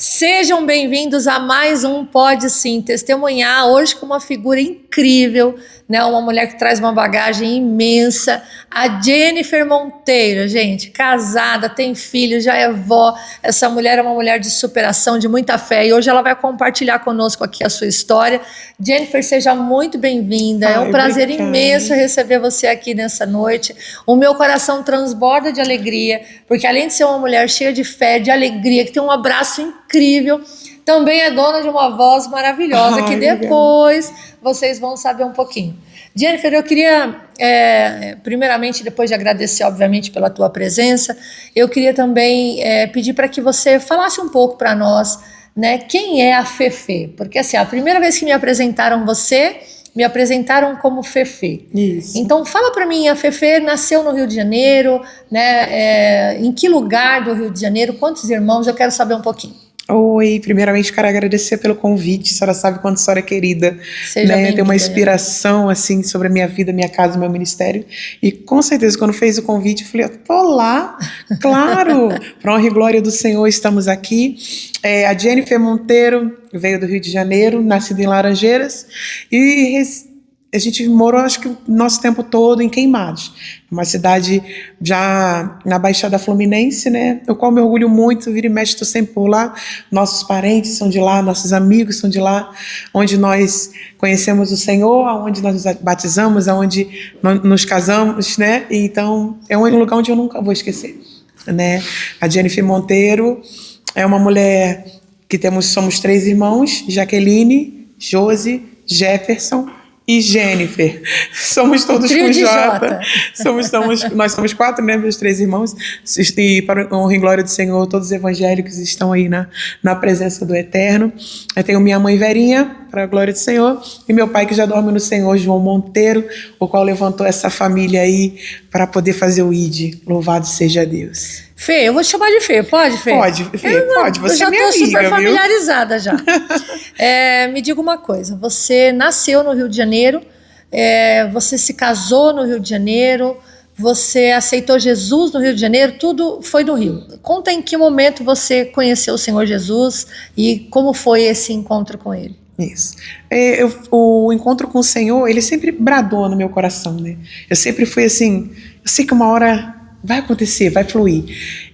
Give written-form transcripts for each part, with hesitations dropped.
Sejam bem-vindos a mais um Pode Sim Testemunhar, hoje com uma figura incrível, né? Uma mulher que traz uma bagagem imensa, a Jennifer Monteiro, gente, casada, tem filho, já é vó. Essa mulher é uma mulher de superação, de muita fé, e hoje ela vai compartilhar conosco aqui a sua história. Jennifer, seja muito bem-vinda, é um prazer imenso receber você aqui nessa noite. O meu coração transborda de alegria, porque além de ser uma mulher cheia de fé, de alegria, que tem um abraço incrível, também é dona de uma voz maravilhosa, que depois vocês vão saber um pouquinho. Jennifer, eu queria, primeiramente, depois de agradecer, obviamente, pela tua presença, eu queria também pedir para que você falasse um pouco para nós, né, quem é a Fefê? Porque assim, a primeira vez que me apresentaram você, me apresentaram como Fefê. Isso. Então, fala para mim, a Fefê nasceu no Rio de Janeiro, né? Em que lugar do Rio de Janeiro? Quantos irmãos? Eu quero saber um pouquinho. Oi, primeiramente quero agradecer pelo convite. A senhora sabe quanto a senhora é querida, né? Tem uma inspiração assim sobre a minha vida, minha casa, meu ministério. E com certeza, quando fez o convite, eu falei, eu tô lá, claro, para honra e glória do Senhor, estamos aqui. A Jennifer Monteiro veio do Rio de Janeiro, nascida em Laranjeiras, e a gente morou, acho que o nosso tempo todo em Queimados, uma cidade já na Baixada Fluminense, né? Eu qual me orgulho muito, vira e mexe, estou sempre por lá. Nossos parentes são de lá, nossos amigos são de lá, onde nós conhecemos o Senhor, onde nós nos batizamos, onde nos casamos, né? Então, é um lugar onde eu nunca vou esquecer, né? A Jennifer Monteiro é uma mulher que somos 3 irmãos, Jaqueline, Josi, Jefferson e Jennifer. Somos todos com J. Nós somos 4 membros, 3 irmãos. E para a honra e glória do Senhor, todos os evangélicos estão aí na presença do Eterno. Eu tenho minha mãe Verinha, para a glória do Senhor, e meu pai que já dorme no Senhor, João Monteiro, o qual levantou essa família aí para poder fazer o ID. Louvado seja Deus. Fê, eu vou te chamar de Fê, pode, Fê? Pode, Fê, pode. Você é minha amiga, eu já estou super familiarizada já. Me diga uma coisa, você nasceu no Rio de Janeiro, você se casou no Rio de Janeiro, você aceitou Jesus no Rio de Janeiro, tudo foi no Rio. Conta em que momento você conheceu o Senhor Jesus e como foi esse encontro com Ele. Isso. O encontro com o Senhor, ele sempre bradou no meu coração, né? Eu sempre fui assim, eu sei que uma hora vai acontecer, vai fluir.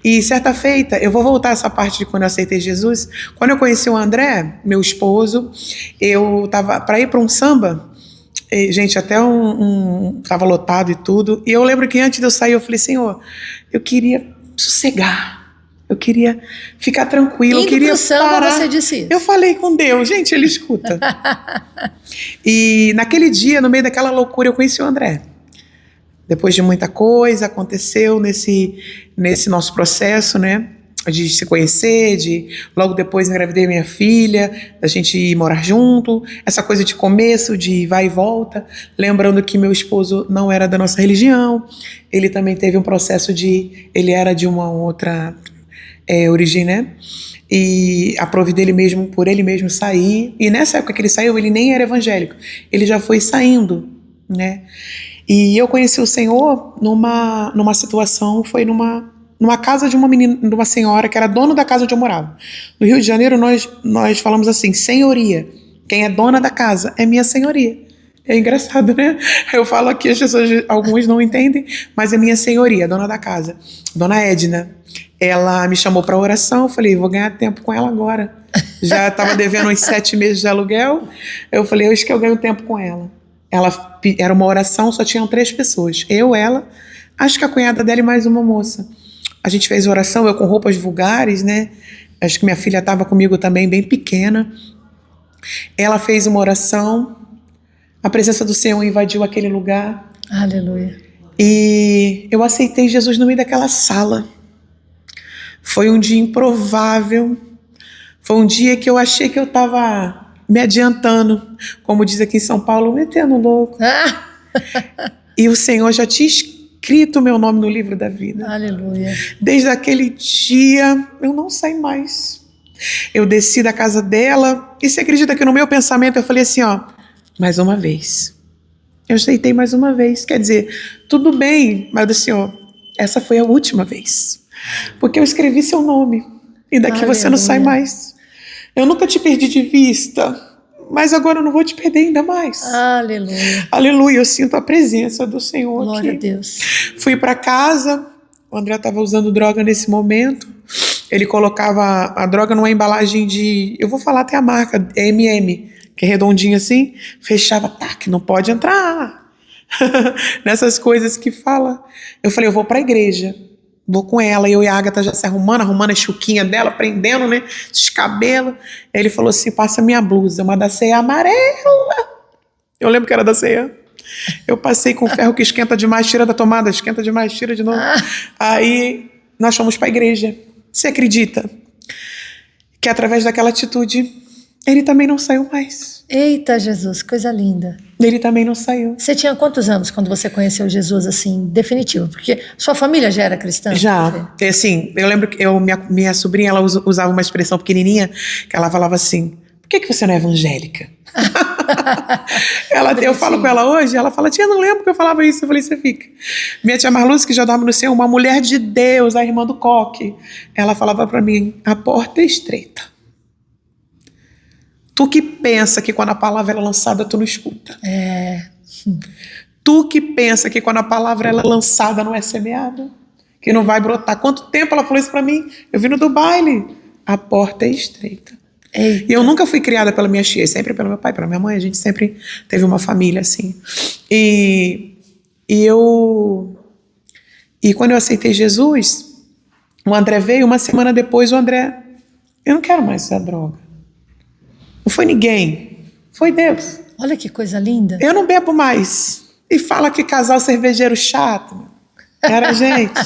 E certa feita, eu vou voltar a essa parte de quando eu aceitei Jesus. Quando eu conheci o André, meu esposo, eu tava para ir para um samba, e, gente, até tava lotado e tudo. E eu lembro que antes de eu sair, eu falei, Senhor, eu queria sossegar. Eu queria ficar tranquilo, eu queria parar. Você disse isso. Eu falei com Deus, gente, Ele escuta. E naquele dia, no meio daquela loucura, eu conheci o André. Depois de muita coisa, aconteceu nesse nosso processo, né? De se conhecer, logo depois engravidei minha filha, da gente ir morar junto, essa coisa de começo, de vai e volta, lembrando que meu esposo não era da nossa religião, ele também teve um processo ele era de uma outra origem, né? E aprove dele mesmo, por ele mesmo sair, e nessa época que ele saiu, ele nem era evangélico, ele já foi saindo, né? E eu conheci o Senhor numa situação, foi numa casa de uma senhora que era dona da casa onde eu morava. No Rio de Janeiro nós falamos assim, senhoria. Quem é dona da casa é minha senhoria. É engraçado, né? Eu falo aqui, as pessoas, alguns não entendem, mas é minha senhoria, dona da casa. Dona Edna. Ela me chamou para oração, eu falei, vou ganhar tempo com ela agora. Já estava devendo uns 7 meses de aluguel. Eu falei, eu acho que eu ganho tempo com ela. Era uma oração, só tinham 3 pessoas. Eu, ela, acho que a cunhada dela e mais uma moça. A gente fez oração, eu com roupas vulgares, né? Acho que minha filha estava comigo também, bem pequena. Ela fez uma oração. A presença do Senhor invadiu aquele lugar. Aleluia. E eu aceitei Jesus no meio daquela sala. Foi um dia improvável. Foi um dia que eu achei que eu estava me adiantando, como diz aqui em São Paulo, metendo louco. E o Senhor já tinha escrito o meu nome no livro da vida. Aleluia. Desde aquele dia, eu não saí mais. Eu desci da casa dela, e você acredita que no meu pensamento eu falei assim, ó, mais uma vez. Eu aceitei mais uma vez. Quer dizer, tudo bem, mas assim, ó, essa foi a última vez. Porque eu escrevi seu nome, e daqui você não sai mais. Eu nunca te perdi de vista, mas agora eu não vou te perder ainda mais. Aleluia. Aleluia, eu sinto a presença do Senhor Glória a aqui. Deus. Fui para casa, o André estava usando droga nesse momento. Ele colocava a droga numa embalagem de... Eu vou falar até a marca, é MM, que é redondinho assim. Fechava, que não pode entrar. Nessas coisas que fala. Eu falei, eu vou para a igreja. Vou com ela, eu e a Agatha já se arrumando a chuquinha dela, prendendo, né, os cabelos. Aí ele falou assim, passa minha blusa, uma da ceia amarela. Eu lembro que era da ceia. Eu passei com ferro que esquenta demais, tira da tomada, esquenta demais, tira de novo. Aí nós fomos para a igreja. Você acredita que através daquela atitude, ele também não saiu mais? Eita, Jesus, coisa linda. Ele também não saiu. Você tinha quantos anos quando você conheceu Jesus, assim, definitivo? Porque sua família já era cristã? Já. Assim, eu lembro que minha sobrinha, ela usava uma expressão pequenininha, que ela falava assim, por que você não é evangélica? Eu falo com ela hoje, ela fala, tia, não lembro que eu falava isso. Eu falei, você fica. Minha tia Marluce, que já dorme no céu, uma mulher de Deus, a irmã do Coque, ela falava pra mim, a porta é estreita. Tu que pensa que quando a palavra é lançada, tu não escuta. Tu que pensa que quando a palavra é lançada, não é semeada, que não vai brotar. Quanto tempo ela falou isso pra mim? Eu vim do baile. A porta é estreita. Eita. E eu nunca fui criada pela minha tia, sempre pelo meu pai, pela minha mãe. A gente sempre teve uma família assim. E quando eu aceitei Jesus, o André veio, uma semana depois o André, eu não quero mais usar droga. Não foi ninguém, foi Deus. Olha que coisa linda. Eu não bebo mais. E fala que casal cervejeiro chato. Era a gente.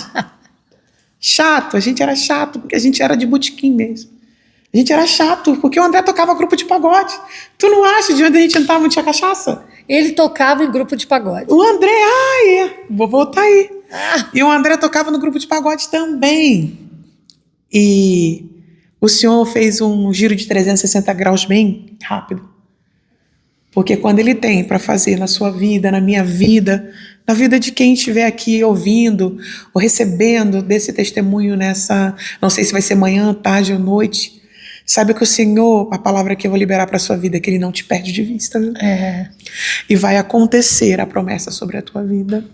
Chato, a gente era chato, porque a gente era de botequim mesmo. A gente era chato, porque o André tocava grupo de pagode. Tu não acha de onde a gente entrava não tinha cachaça? Ele tocava em grupo de pagode. O André, vou voltar aí. E o André tocava no grupo de pagode também. E o senhor fez um giro de 360 graus bem rápido. Porque quando ele tem para fazer na sua vida, na minha vida, na vida de quem estiver aqui ouvindo ou recebendo desse testemunho nessa, não sei se vai ser manhã, tarde ou noite, sabe que o Senhor, a palavra que eu vou liberar para a sua vida é que Ele não te perde de vista. Viu? E vai acontecer a promessa sobre a tua vida.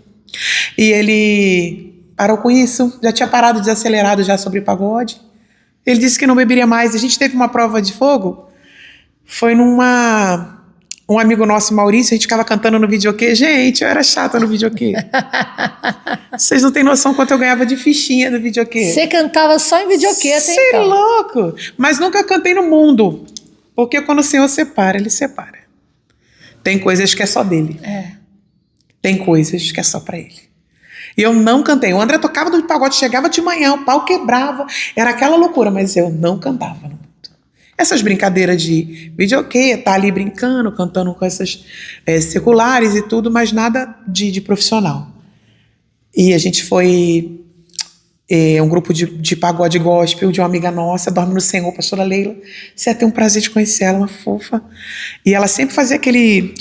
E ele parou com isso, já tinha parado desacelerado já sobre pagode. Ele disse que não beberia mais. A gente teve uma prova de fogo, foi um amigo nosso, Maurício, a gente ficava cantando no videokê. Gente, eu era chata no videokê. Vocês não têm noção quanto eu ganhava de fichinha no videokê. Você cantava só em videokê até então. Você é então. louco. Mas nunca cantei no mundo. Porque quando o Senhor separa, Ele separa. Tem coisas que é só dele. Tem coisas que é só pra Ele. E eu não cantei. O André tocava no pagode, chegava de manhã, o pau quebrava. Era aquela loucura, mas eu não cantava no mundo. Essas brincadeiras de videokê, tá ali brincando, cantando com essas seculares e tudo, mas nada de profissional. E a gente foi um grupo de pagode gospel de uma amiga nossa, dorme no Senhor, pastora Leila. Você ia ter um prazer de conhecer ela, uma fofa. E ela sempre fazia aquele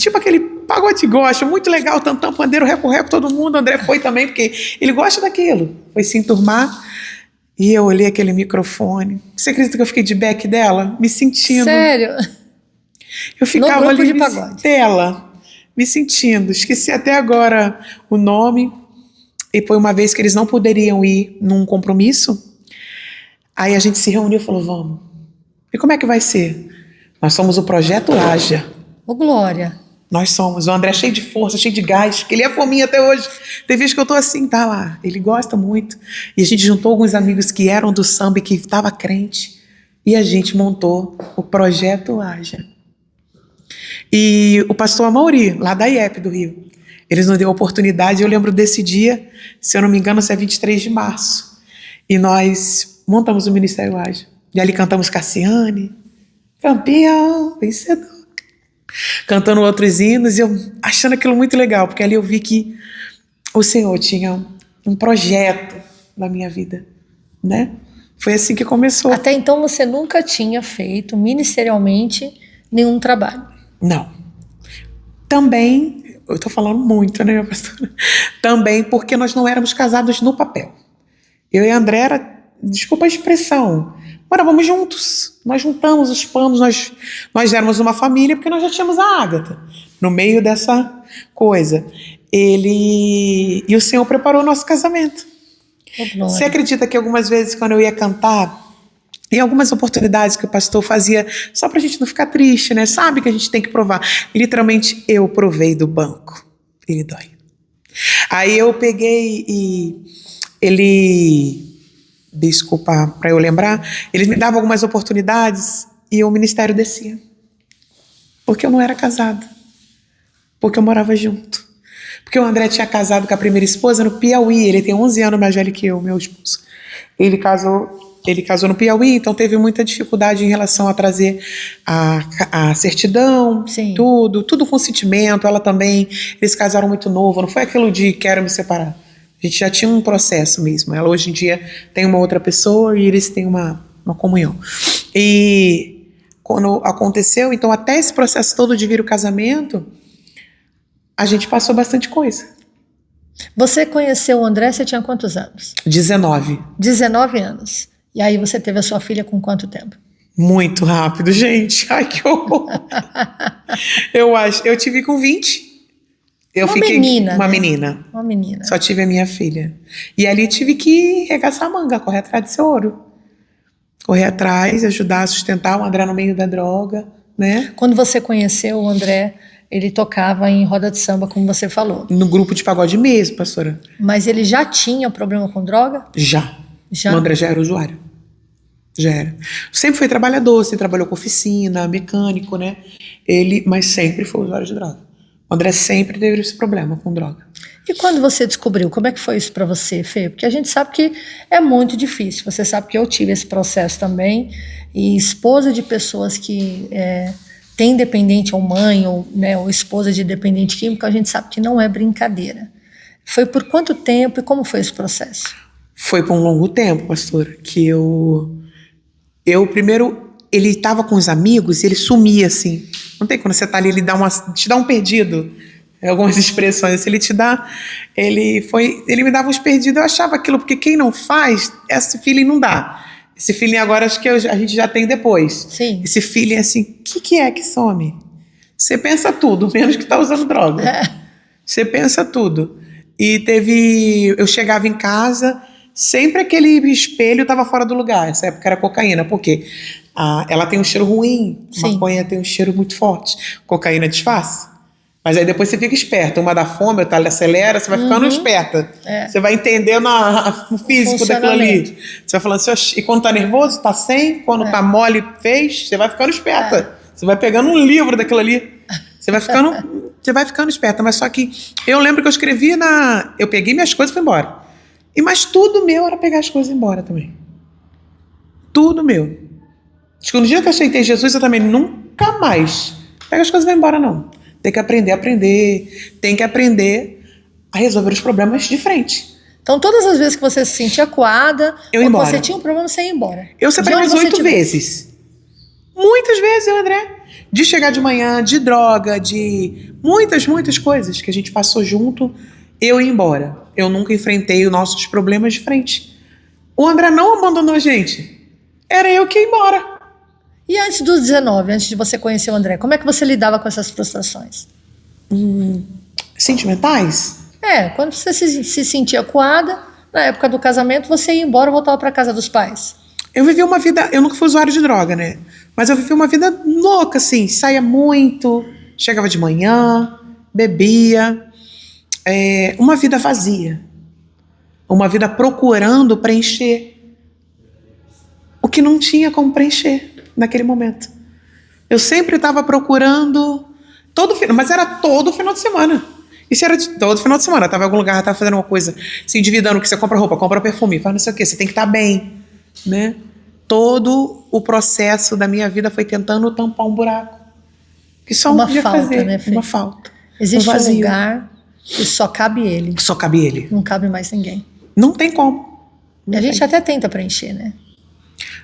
pagode gospel, muito legal, tantão, pandeiro, reco-reco, todo mundo. O André foi também, porque ele gosta daquilo. Foi se enturmar. E eu olhei aquele microfone. Você acredita que eu fiquei de back dela? Me sentindo. Sério? Eu ficava no grupo ali de pagode. dela, me sentindo. Esqueci até agora o nome. E foi uma vez que eles não poderiam ir num compromisso. Aí a gente se reuniu e falou, vamos. E como é que vai ser? Nós somos o Projeto Haja. Ô, Glória. Nós somos. O André é cheio de força, cheio de gás, que ele é fominha até hoje. Tem vezes que eu tô assim, tá lá. Ele gosta muito. E a gente juntou alguns amigos que eram do samba e que estavam crente. E a gente montou o Projeto Haja. E o pastor Amauri, lá da IEP do Rio, eles nos deu a oportunidade. Eu lembro desse dia, se eu não me engano, isso é 23 de março. E nós montamos o Ministério Haja. E ali cantamos Cassiane, campeão, vencedor. Cantando outros hinos e eu achando aquilo muito legal, porque ali eu vi que o Senhor tinha um projeto na minha vida, né? Foi assim que começou. Até então você nunca tinha feito ministerialmente nenhum trabalho? Não. Também, eu tô falando muito, né, pastora? Também porque nós não éramos casados no papel. Eu e a André desculpa a expressão, morávamos juntos. Nós juntamos os panos, nós éramos uma família porque nós já tínhamos a Ágata no meio dessa coisa. E o Senhor preparou o nosso casamento. Você acredita que algumas vezes quando eu ia cantar, em algumas oportunidades que o pastor fazia, só pra gente não ficar triste, né? Sabe que a gente tem que provar. Literalmente, eu provei do banco. Ele dói. Aí eu peguei e ele... Desculpa para eu lembrar. Eles me davam algumas oportunidades e o ministério descia. Porque eu não era casada. Porque eu morava junto. Porque o André tinha casado com a primeira esposa no Piauí. Ele tem 11 anos mais velho que eu, meu esposo. Ele casou no Piauí, então teve muita dificuldade em relação a trazer a certidão, tudo com sentimento. Ela também, eles casaram muito novo, não foi aquilo de quero me separar. A gente já tinha um processo mesmo. Ela hoje em dia tem uma outra pessoa e eles têm uma comunhão. E quando aconteceu, então até esse processo todo de vir o casamento, a gente passou bastante coisa. Você conheceu o André, você tinha quantos anos? 19. 19 anos. E aí você teve a sua filha com quanto tempo? Muito rápido, gente. Ai, que horror. Eu tive com 20. Uma menina. Uma menina. Só tive a minha filha. E ali tive que regaçar a manga, correr atrás desse ouro. Correr atrás, ajudar a sustentar o André no meio da droga, né? Quando você conheceu o André, ele tocava em roda de samba, como você falou. No grupo de pagode mesmo, pastora. Mas ele já tinha problema com droga? Já. O André já era usuário. Já era. Sempre foi trabalhador, sempre trabalhou com oficina, mecânico, né? Mas sempre foi usuário de droga. O André sempre teve esse problema com droga. E quando você descobriu, como é que foi isso para você, Fê? Porque a gente sabe que é muito difícil. Você sabe que eu tive esse processo também. E esposa de pessoas que tem dependente ou mãe, ou esposa de dependente químico, a gente sabe que não é brincadeira. Foi por quanto tempo e como foi esse processo? Foi por um longo tempo, pastor, que eu primeiro, ele estava com os amigos e ele sumia assim. Não tem quando você tá ali, ele te dá um perdido. Algumas expressões, ele te dá, ele me dava uns perdidos, eu achava aquilo, porque quem não faz, esse feeling não dá. Esse feeling agora acho que a gente já tem depois. Sim. Esse feeling assim, o que é que some? Você pensa tudo, menos que tá usando droga. Você pensa tudo. E eu chegava em casa, sempre aquele espelho estava fora do lugar. Essa época era cocaína, por quê? Ela tem um cheiro ruim, maconha tem um cheiro muito forte. Cocaína disfarça. Mas aí depois você fica esperta. Uma dá fome, outra acelera, você vai ficando esperta. Você vai entendendo o físico daquilo ali. Você vai falando assim, e quando tá nervoso, tá sem. Quando tá mole, fez. Você vai ficando esperta. Você vai pegando um livro daquilo ali. Você vai ficando esperta. Mas só que eu lembro que eu escrevi eu peguei minhas coisas e fui embora. Mas tudo meu era pegar as coisas e ir embora também. Tudo meu. Acho que no dia que eu aceitei Jesus, eu também nunca mais pega as coisas e vai embora, não. Tem que aprender a aprender. Tem que aprender a resolver os problemas de frente. Então, todas as vezes que você se sentia acuada, ou você tinha um problema, você ia embora. Eu separei umas 8 vezes. Muitas vezes, André. De chegar de manhã, de droga, de muitas coisas que a gente passou junto, eu ia embora. Eu nunca enfrentei os nossos problemas de frente. O André não abandonou a gente. Era eu que ia embora. E antes dos 19, antes de você conhecer o André, como é que você lidava com essas frustrações? Sentimentais? Quando você se sentia acuada, na época do casamento, você ia embora e voltava para casa dos pais. Eu vivi uma vida, eu nunca fui usuário de droga, né? Mas eu vivi uma vida louca, assim, saía muito, chegava de manhã, bebia, uma vida vazia. Uma vida procurando preencher o que não tinha como preencher naquele momento. Eu sempre estava procurando, mas era todo final de semana. Isso era todo final de semana. Eu estava em algum lugar, estava fazendo uma coisa, se endividando, que você compra roupa, compra perfume, faz não sei o quê, você tem que estar bem, né? Todo o processo da minha vida foi tentando tampar um buraco. Que só um podia fazer, né, Fê? Uma falta. Existe um lugar que só cabe ele. Só cabe ele. Não cabe mais ninguém. Não tem como. A gente até tenta preencher, né?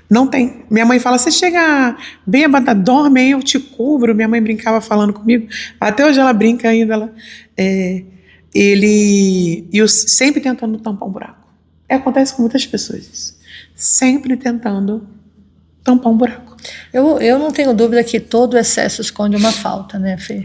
Não tem. Minha mãe fala, você chega bem abandonada, dorme aí, eu te cubro. Minha mãe brincava falando comigo. Até hoje ela brinca ainda. E eu sempre tentando tampar um buraco. Acontece com muitas pessoas isso. sempre tentando tampar um buraco. Eu não tenho dúvida que todo excesso esconde uma falta, né, Fê?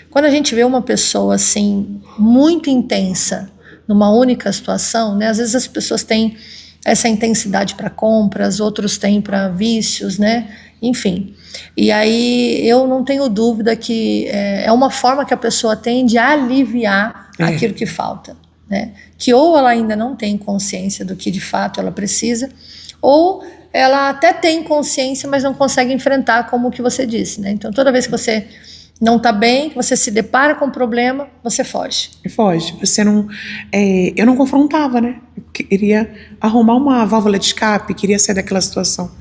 Quando a gente vê uma pessoa assim, muito intensa, numa única situação, né? Às vezes as pessoas têm essa intensidade para compras, outros têm para vícios, né? Enfim. E aí eu não tenho dúvida que é uma forma que a pessoa tem de aliviar aquilo que falta, né? Que ou ela ainda não tem consciência do que de fato ela precisa, ou ela até tem consciência, mas não consegue enfrentar, como o que você disse, né? Então toda vez que você não está bem, que você se depara com um problema, você foge. Foge. Você não. Eu não confrontava, né? Eu queria arrumar uma válvula de escape, queria sair daquela situação.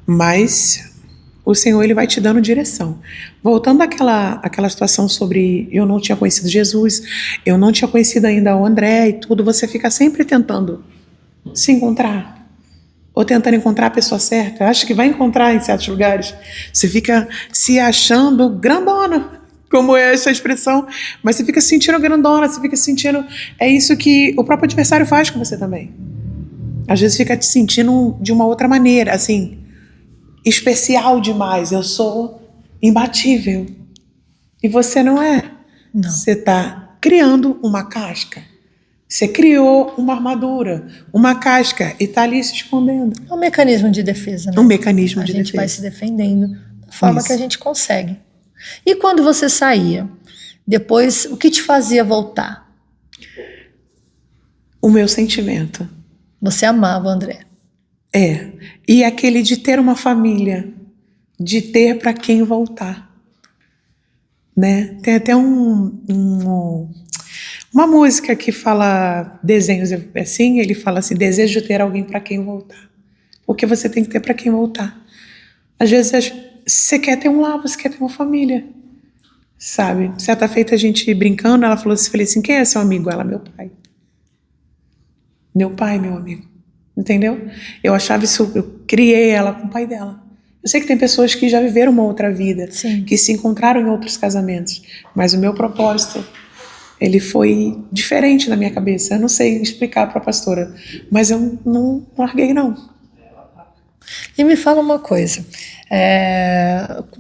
Mas o Senhor, Ele vai te dando direção. Voltando àquela situação sobre eu não tinha conhecido Jesus, eu não tinha conhecido ainda o André e tudo, você fica sempre tentando se encontrar. Ou tentando encontrar a pessoa certa. Acho que vai encontrar em certos lugares. Você fica se achando grandona, como é essa expressão, mas você fica se sentindo grandona, você fica se sentindo... É isso que o próprio adversário faz com você também. Às vezes fica te sentindo de uma outra maneira, assim, especial demais. Eu sou imbatível. E você não é. Não. Você está criando uma casca. Você criou uma armadura, uma casca, e está ali se escondendo. É um mecanismo de defesa, né? Um mecanismo de defesa. A gente vai se defendendo da forma que a gente consegue. E quando você saía, depois, o que te fazia voltar? O meu sentimento. Você amava o André. E aquele de ter uma família, de ter para quem voltar. Né? Tem até uma música que fala desenhos assim, ele fala assim, desejo ter alguém para quem voltar. Porque você tem que ter para quem voltar. Às vezes você quer ter um lar, você quer ter uma família, sabe? Certa feita a gente brincando, ela falou assim, quem é seu amigo? Ela, meu pai. Meu pai, meu amigo. Entendeu? Eu achava isso, eu criei ela com o pai dela. Eu sei que tem pessoas que já viveram uma outra vida, Sim. Que se encontraram em outros casamentos, mas o meu propósito, ele foi diferente na minha cabeça. Eu não sei explicar para a pastora, mas eu não larguei, não. E me fala uma coisa,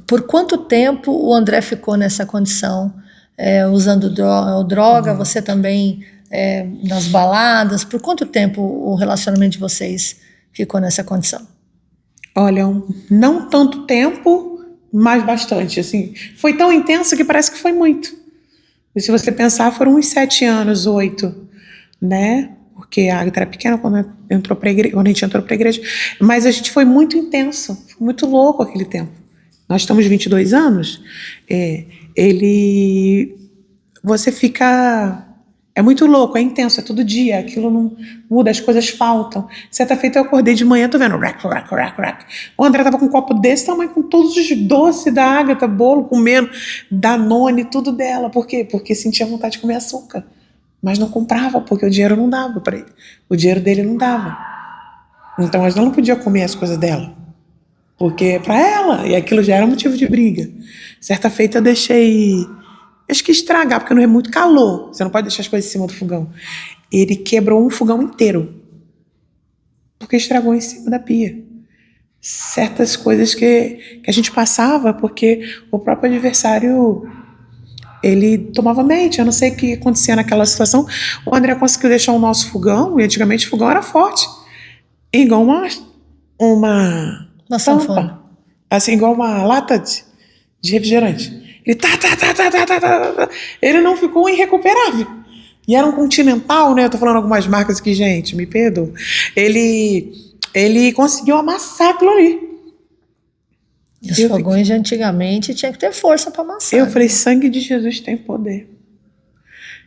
por quanto tempo o André ficou nessa condição, usando droga, você também nas baladas, por quanto tempo o relacionamento de vocês ficou nessa condição? Olha, não tanto tempo, mas bastante, assim. Foi tão intenso que parece que foi muito. E se você pensar, foram uns 7 anos, 8, né? Porque a Agatha era pequena quando a gente entrou para a igreja. Mas a gente foi muito intenso, foi muito louco aquele tempo. Nós estamos 22 anos. Você fica... É muito louco, é intenso, é todo dia, aquilo não muda, as coisas faltam. Certa feita eu acordei de manhã, tô vendo rack. O André tava com um copo desse tamanho, com todos os doces da Agatha, bolo, comendo, Danone, tudo dela. Por quê? Porque sentia vontade de comer açúcar. Mas não comprava, porque o dinheiro não dava para ele. O dinheiro dele não dava. Então a gente não podia comer as coisas dela. Porque é para ela, e aquilo já era motivo de briga. Certa feita eu deixei... Acho que estragar, porque não é muito calor. Você não pode deixar as coisas em cima do fogão. Ele quebrou um fogão inteiro. Porque estragou em cima da pia. Certas coisas que a gente passava, porque o próprio adversário, ele tomava mente. Eu não sei o que acontecia naquela situação. O André conseguiu deixar o nosso fogão, e antigamente o fogão era forte. Igual uma sanfona. Assim, igual uma lata de refrigerante. Ele ele não ficou irrecuperável. E era um Continental, né? Eu tô falando algumas marcas aqui, gente, me perdoa. Ele conseguiu amassar aquilo ali. E os fogões de antigamente tinha que ter força para amassar. Eu falei, sangue de Jesus tem poder.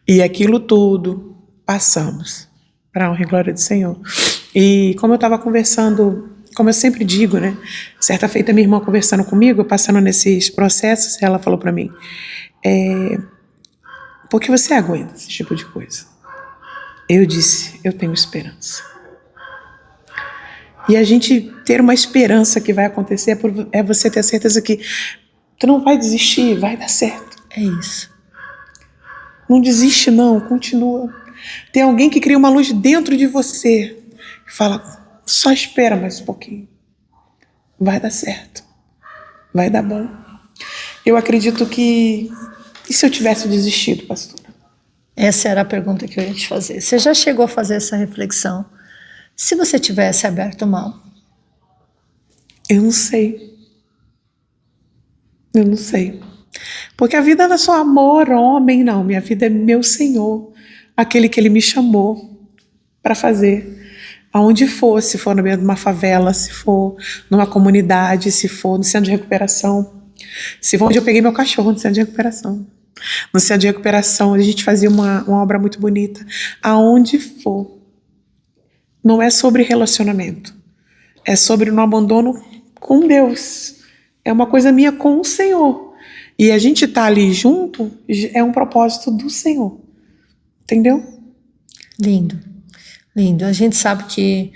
E aquilo tudo passamos para a honra e glória do Senhor. E como eu estava conversando, como eu sempre digo, né? Certa feita, minha irmã conversando comigo, passando nesses processos, ela falou para mim, por que você aguenta esse tipo de coisa? Eu disse, eu tenho esperança. E a gente ter uma esperança que vai acontecer é você ter a certeza que tu não vai desistir, vai dar certo. É isso. Não desiste não, continua. Tem alguém que cria uma luz dentro de você, que fala, Só espera mais um pouquinho. Vai dar certo. Vai dar bom. Eu acredito que... E se eu tivesse desistido, pastora? Essa era a pergunta que eu ia te fazer. Você já chegou a fazer essa reflexão? Se você tivesse aberto mão? Eu não sei. Eu não sei. Porque a vida não é só amor, homem, não. Minha vida é meu Senhor. Aquele que Ele me chamou para fazer. Aonde for, se for no meio de uma favela, se for numa comunidade, se for no centro de recuperação. Se for onde eu peguei meu cachorro, no centro de recuperação. No centro de recuperação, a gente fazia uma obra muito bonita. Aonde for. Não é sobre relacionamento. É sobre no abandono com Deus. É uma coisa minha com o Senhor. E a gente tá ali junto é um propósito do Senhor. Entendeu? Lindo, lindo. A gente sabe que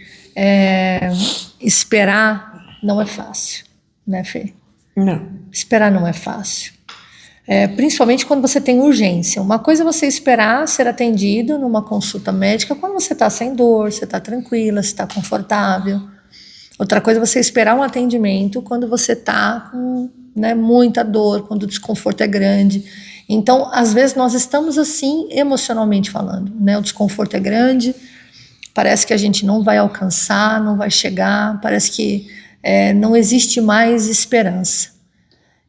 esperar não é fácil, né, Fê? Não. Esperar não é fácil. Principalmente quando você tem urgência. Uma coisa é você esperar ser atendido numa consulta médica quando você está sem dor, você está tranquila, você está confortável. Outra coisa é você esperar um atendimento quando você está com muita dor, quando o desconforto é grande. Então, às vezes, nós estamos assim, emocionalmente falando, né? O desconforto é grande, parece que a gente não vai alcançar, não vai chegar, parece que não existe mais esperança.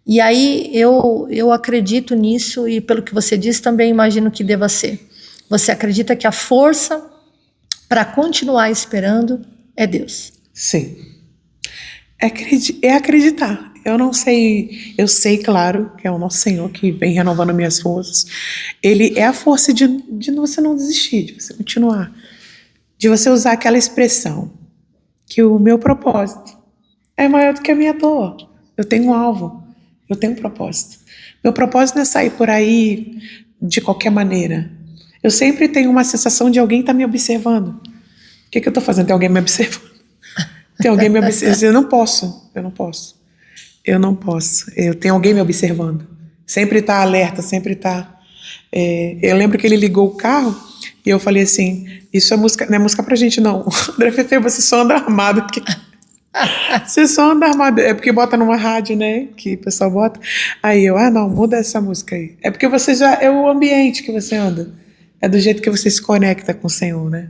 E aí, eu acredito nisso e pelo que você disse, também imagino que deva ser. Você acredita que a força para continuar esperando é Deus? Sim. É acreditar. Eu não sei, eu sei, claro, que é o nosso Senhor que vem renovando minhas forças. Ele é a força de você não desistir, de você continuar, de você usar aquela expressão, que o meu propósito é maior do que a minha dor. Eu tenho um alvo, eu tenho um propósito. Meu propósito não é sair por aí de qualquer maneira. Eu sempre tenho uma sensação de alguém estar me observando. O que eu estou fazendo? Tem alguém me observando? Tem alguém me observando? Eu não posso. Eu tenho alguém me observando. Sempre está alerta, sempre está... eu lembro que ele ligou o carro e eu falei assim, isso é música, não é música pra gente, não. André Fefe, você só anda armado. Porque... você só anda armado. É porque bota numa rádio, né? Que o pessoal bota. Aí eu, não, muda essa música aí. É porque você já... É o ambiente que você anda. É do jeito que você se conecta com o Senhor, né?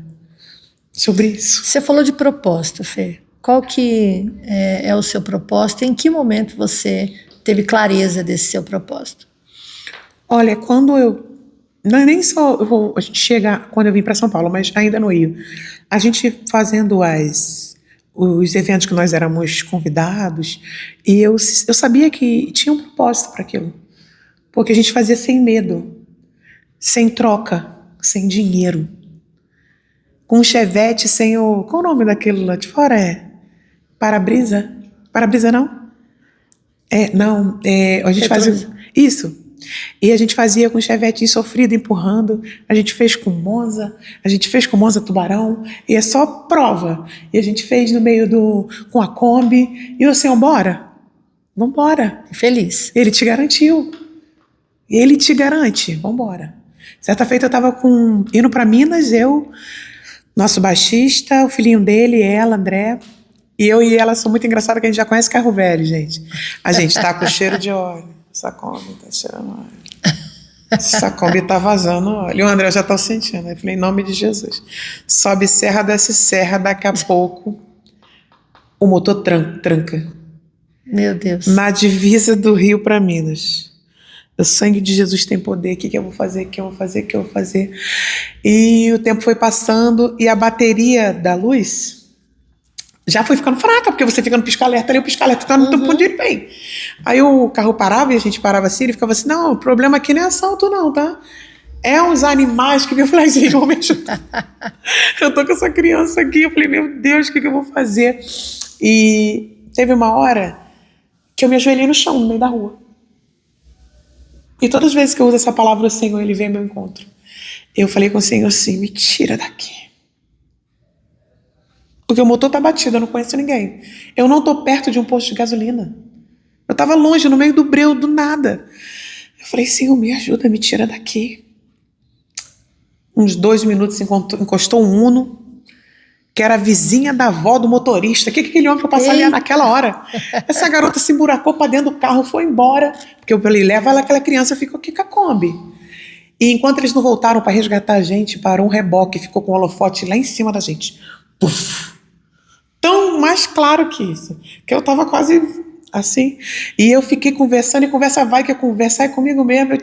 Sobre isso. Você falou de propósito, Fê. Qual que é o seu propósito? Em que momento você teve clareza desse seu propósito? Olha, quando não é nem só a gente chega quando eu vim para São Paulo, mas ainda no Rio. A gente fazendo os eventos que nós éramos convidados, e eu sabia que tinha um propósito para aquilo. Porque a gente fazia sem medo, sem troca, sem dinheiro. Com um chevette sem o... Qual o nome daquilo lá de fora? Para-brisa? Para-brisa não? A gente fazia... Isso. E a gente fazia com chevette sofrido, empurrando. A gente fez com Monza. A gente fez com Monza Tubarão. E é só prova. E a gente fez no meio com a Kombi. E o Senhor, bora? Vambora. Feliz. Ele te garantiu. Ele te garante. Vambora. Certa feita eu estava indo para Minas, nosso baixista, o filhinho dele, ela, André. E eu e ela são muito engraçadas, que a gente já conhece carro velho, gente. A gente tá com cheiro de óleo. Essa Kombi tá cheirando óleo. Essa Kombi tá vazando óleo. E o André já tá sentindo. Eu falei, em nome de Jesus. Sobe serra, desce serra, daqui a pouco o motor tranca. Meu Deus. Na divisa do Rio para Minas. O sangue de Jesus tem poder. O que eu vou fazer? O que eu vou fazer? E o tempo foi passando e a bateria da luz já foi ficando fraca, porque você fica no pisca-alerta ali, o pisca-alerta tá no ponto onde ele vem. Aí o carro parava e a gente parava assim, ele ficava assim, não, o problema aqui não é assalto não, tá? É uns animais que eu falei assim, vão me ajudar. Eu tô com essa criança aqui, eu falei, meu Deus, o que eu vou fazer? E teve uma hora que eu me ajoelhei no chão, no meio da rua. E todas as vezes que eu uso essa palavra, o Senhor, ele vem ao meu encontro. Eu falei com o Senhor assim, me tira daqui. Porque o motor tá batido, eu não conheço ninguém. Eu não tô perto de um posto de gasolina. Eu tava longe, no meio do breu, do nada. Eu falei, Senhor, me ajuda, me tira daqui. Uns 2 minutos encostou um Uno. que era a vizinha da avó do motorista. O que aquele homem foi passar ali naquela hora? Essa garota se emburacou pra dentro do carro, foi embora. Porque eu falei, leva ela, aquela criança ficou aqui com a Kombi. E enquanto eles não voltaram para resgatar a gente, parou um reboque, ficou com o holofote lá em cima da gente. Puf! Tão mais claro que isso, que eu tava quase assim, e eu fiquei conversando, e conversa vai, que a conversa é comigo mesmo,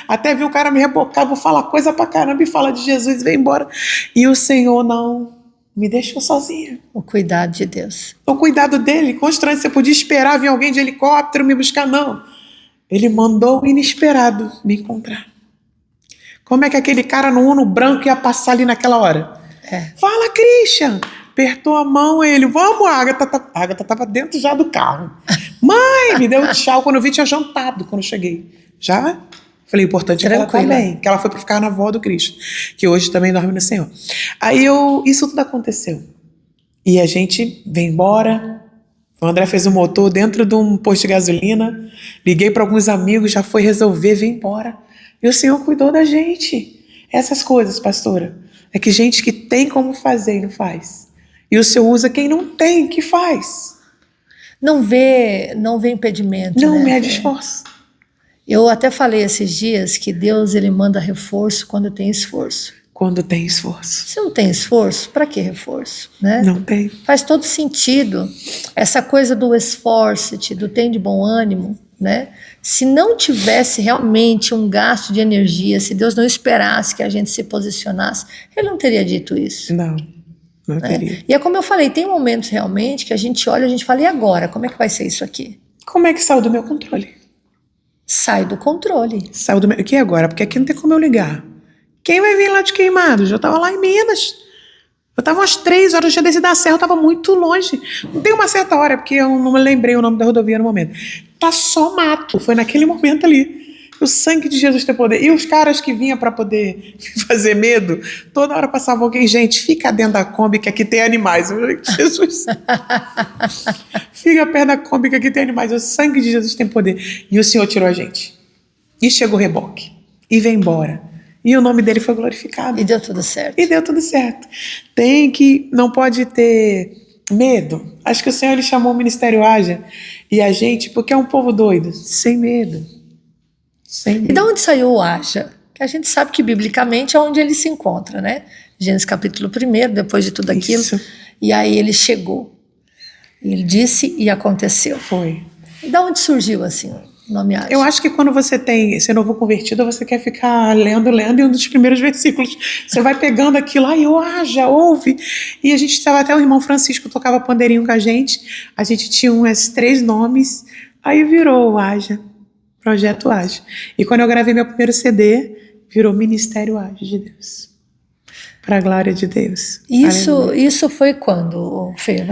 até vi o cara me rebocar, vou falar coisa pra caramba, e fala de Jesus, vem embora, e o Senhor não me deixou sozinha. O cuidado de Deus. O cuidado dele, constante, você podia esperar vir alguém de helicóptero me buscar, não, ele mandou o inesperado me encontrar. Como é que aquele cara no Uno branco ia passar ali naquela hora? Fala, Christian! Apertou a mão, ele, vamos, a Agatha estava dentro já do carro. Mãe, me deu um tchau, quando eu vi tinha jantado, quando eu cheguei. Já? Falei, o importante é que ela tá bem, que ela foi para ficar na avó do Cristo, que hoje também dorme no Senhor. Aí isso tudo aconteceu. E a gente veio embora, o André fez o motor dentro de um posto de gasolina, liguei para alguns amigos, já foi resolver, veio embora. E o Senhor cuidou da gente. Essas coisas, pastora, é que gente que tem como fazer e não faz. E o Senhor usa quem não tem, que faz. Não vê impedimento. Não né? mede esforço. Eu até falei esses dias que Deus ele manda reforço quando tem esforço. Quando tem esforço. Se não tem esforço, para que reforço? Né? Não tem. Faz todo sentido. Essa coisa do esforço-te, do tem de bom ânimo, né? Se não tivesse realmente um gasto de energia, se Deus não esperasse que a gente se posicionasse, Ele não teria dito isso. Não teria. E é como eu falei, tem momentos realmente que a gente olha e a gente fala, e agora? Como é que vai ser isso aqui? Como é que saiu do meu controle? Sai do controle. Saiu do meu... O que agora? Porque aqui não tem como eu ligar. Quem vai vir lá de Queimados? Eu estava lá em Minas. Eu estava umas 3 horas, eu tinha descido da serra, eu estava muito longe. Não tem uma certa hora, porque eu não me lembrei o nome da rodovia no momento. Tá só mato, foi naquele momento ali. O sangue de Jesus tem poder. E os caras que vinham para poder fazer medo, toda hora passava alguém, gente, fica dentro da Kombi que aqui tem animais. Eu falei, Jesus, fica perto da Kombi que aqui tem animais. O sangue de Jesus tem poder. E o Senhor tirou a gente. E chegou o reboque. E veio embora. E o nome dele foi glorificado. E deu tudo certo. E deu tudo certo. Não pode ter medo. Acho que o Senhor ele chamou o Ministério Haja e a gente, porque é um povo doido, sem medo. Sem medo. E de onde saiu o Haja? Que a gente sabe que biblicamente é onde ele se encontra, né? Gênesis capítulo 1, depois de tudo aquilo. Isso. E aí ele chegou. Ele disse e aconteceu. Foi. E de onde surgiu assim o nome Haja? Eu acho que quando você tem esse novo convertido, você quer ficar lendo, e um dos primeiros versículos. Você vai pegando aquilo, Haja, ouve. E a gente estava, até o irmão Francisco tocava pandeirinho com a gente tinha uns 3 nomes, aí virou o Haja, Projeto Haja. E quando eu gravei meu primeiro CD, virou Ministério Haja de Deus. Para a glória de Deus. Isso foi quando, Fê?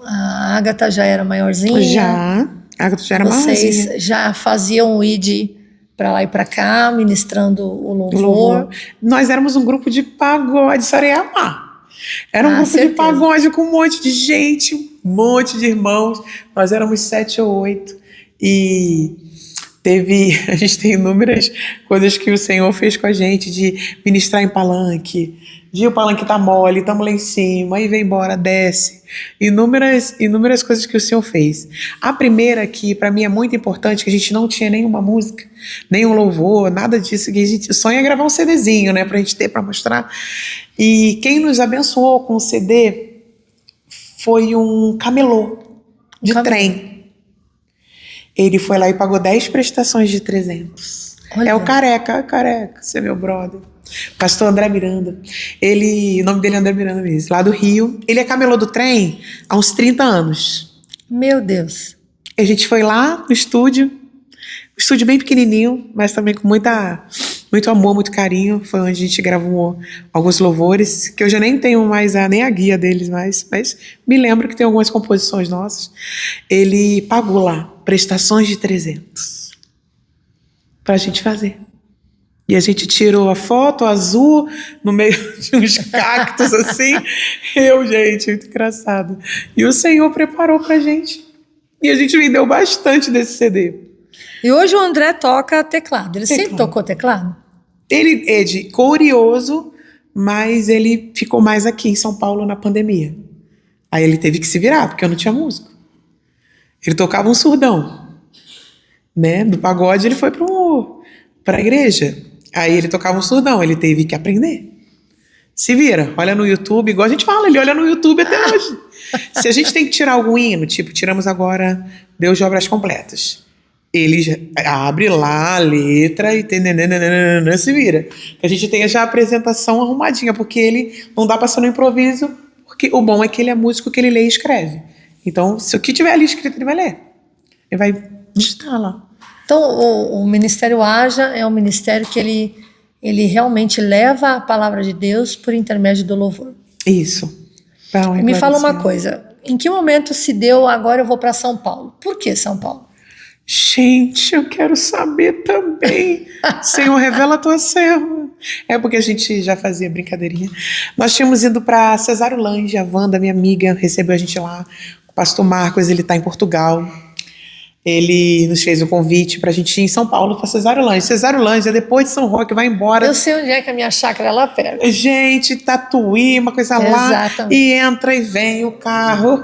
A Agatha já era maiorzinha? Já. A Agatha já era maiorzinha. Vocês já faziam o ID para lá e para cá, ministrando o louvor? Nós éramos um grupo de pagode, Sareamá. Era um grupo certeza. de pagode com um monte de gente, um monte de irmãos. Nós éramos 7 ou 8. E a gente tem inúmeras coisas que o Senhor fez com a gente, de ministrar em palanque, de o palanque tá mole, estamos lá em cima, aí vem embora, desce. Inúmeras coisas que o Senhor fez. A primeira que para mim é muito importante, que a gente não tinha nenhuma música, nenhum louvor, nada disso, que a gente sonha gravar um CDzinho, né, pra gente ter, pra mostrar. E quem nos abençoou com o CD foi um camelô de trem. Ele foi lá e pagou 10 prestações de 300. Olha. É o Careca, você é meu brother. Pastor André Miranda. O nome dele é André Miranda mesmo, lá do Rio. Ele é camelô do trem há uns 30 anos. Meu Deus. A gente foi lá no estúdio, um estúdio bem pequenininho, mas também com muito amor, muito carinho. Foi onde a gente gravou alguns louvores, que eu já nem tenho mais nem a guia deles mais, mas me lembro que tem algumas composições nossas. Ele pagou lá prestações de 300 pra gente fazer. E a gente tirou a foto azul no meio de uns cactos assim. Gente, muito engraçado. E o Senhor preparou pra gente. E a gente vendeu bastante desse CD. E hoje o André toca teclado. Ele sempre tocou teclado? Ele é de curioso, mas ele ficou mais aqui em São Paulo na pandemia. Aí ele teve que se virar, porque eu não tinha músico. Ele tocava um surdão, né? Do pagode ele foi para a igreja. Aí ele tocava um surdão, ele teve que aprender. Se vira, olha no YouTube, igual a gente fala, ele olha no YouTube até hoje. Se a gente tem que tirar algum hino, tipo, tiramos agora Deus de Obras Completas. Ele abre lá a letra e se vira. A gente tem já a apresentação arrumadinha, porque ele não dá pra ser no improviso, porque o bom é que ele é músico, que ele lê e escreve. Então, se o que tiver ali escrito, ele vai ler. Ele vai digitar lá. Então, o Ministério Haja é um ministério que ele realmente leva a palavra de Deus por intermédio do louvor. Isso. Me fala uma coisa, em que momento se deu, agora eu vou para São Paulo? Por que São Paulo? Gente, eu quero saber também. Senhor, revela a tua serva. É porque a gente já fazia brincadeirinha. Nós tínhamos ido para Cesário Lange, a Wanda, minha amiga, recebeu a gente lá. O pastor Marcos, ele está em Portugal. Ele nos fez o convite pra gente ir em São Paulo para Cesário Lange. Cesário Lange é depois de São Roque, vai embora. Eu sei onde é que a minha chácara é lá perto. Gente, Tatuí, uma coisa Exatamente. lá. E entra e vem o carro.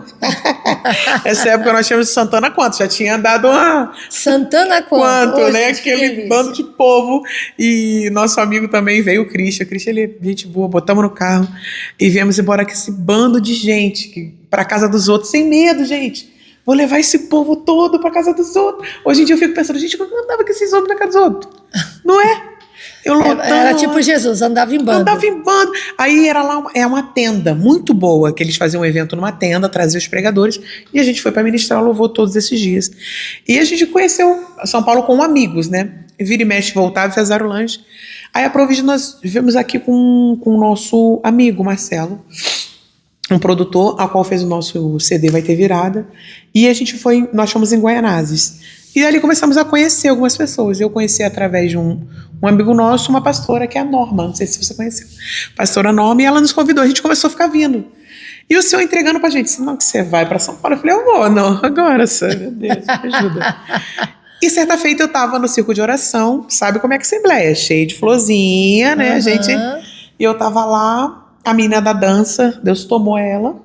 Essa época nós tínhamos Santana quanto? Já tinha andado uma... Santana quanto? Quanto, né? Que Aquele delícia. bando de povo. E nosso amigo também veio, o Christian. O Christian, ele é gente boa. Botamos no carro e viemos embora com esse bando de gente pra casa dos outros, sem medo, gente. Vou levar esse povo todo pra casa dos outros. Hoje em dia eu fico pensando, gente, como eu andava com esses homens na casa dos outros? Não é? Eu lotando. Era tipo Jesus, andava em bando. Andava em bando. Aí era lá uma tenda muito boa, que eles faziam um evento numa tenda, traziam os pregadores, e a gente foi para ministrar o louvor todos esses dias. E a gente conheceu São Paulo com amigos, né? Vira e mexe, voltava e fez o lanche. Aí a Provid nós vivemos aqui com o nosso amigo Marcelo, um produtor, a qual fez o nosso CD Vai Ter Virada, e nós fomos em Guaianazes. E ali começamos a conhecer algumas pessoas. Eu conheci através de um amigo nosso, uma pastora, que é a Norma, não sei se você conheceu. Pastora Norma, e ela nos convidou, a gente começou a ficar vindo. E o senhor entregando pra gente, disse, não, que você vai pra São Paulo. Eu falei, eu vou, não, agora, senhor, meu Deus, me ajuda. E certa feita eu tava no círculo de oração, sabe como é que assembleia? Cheio de florzinha, né, Uhum. gente? E eu tava lá, a menina da dança, Deus tomou ela,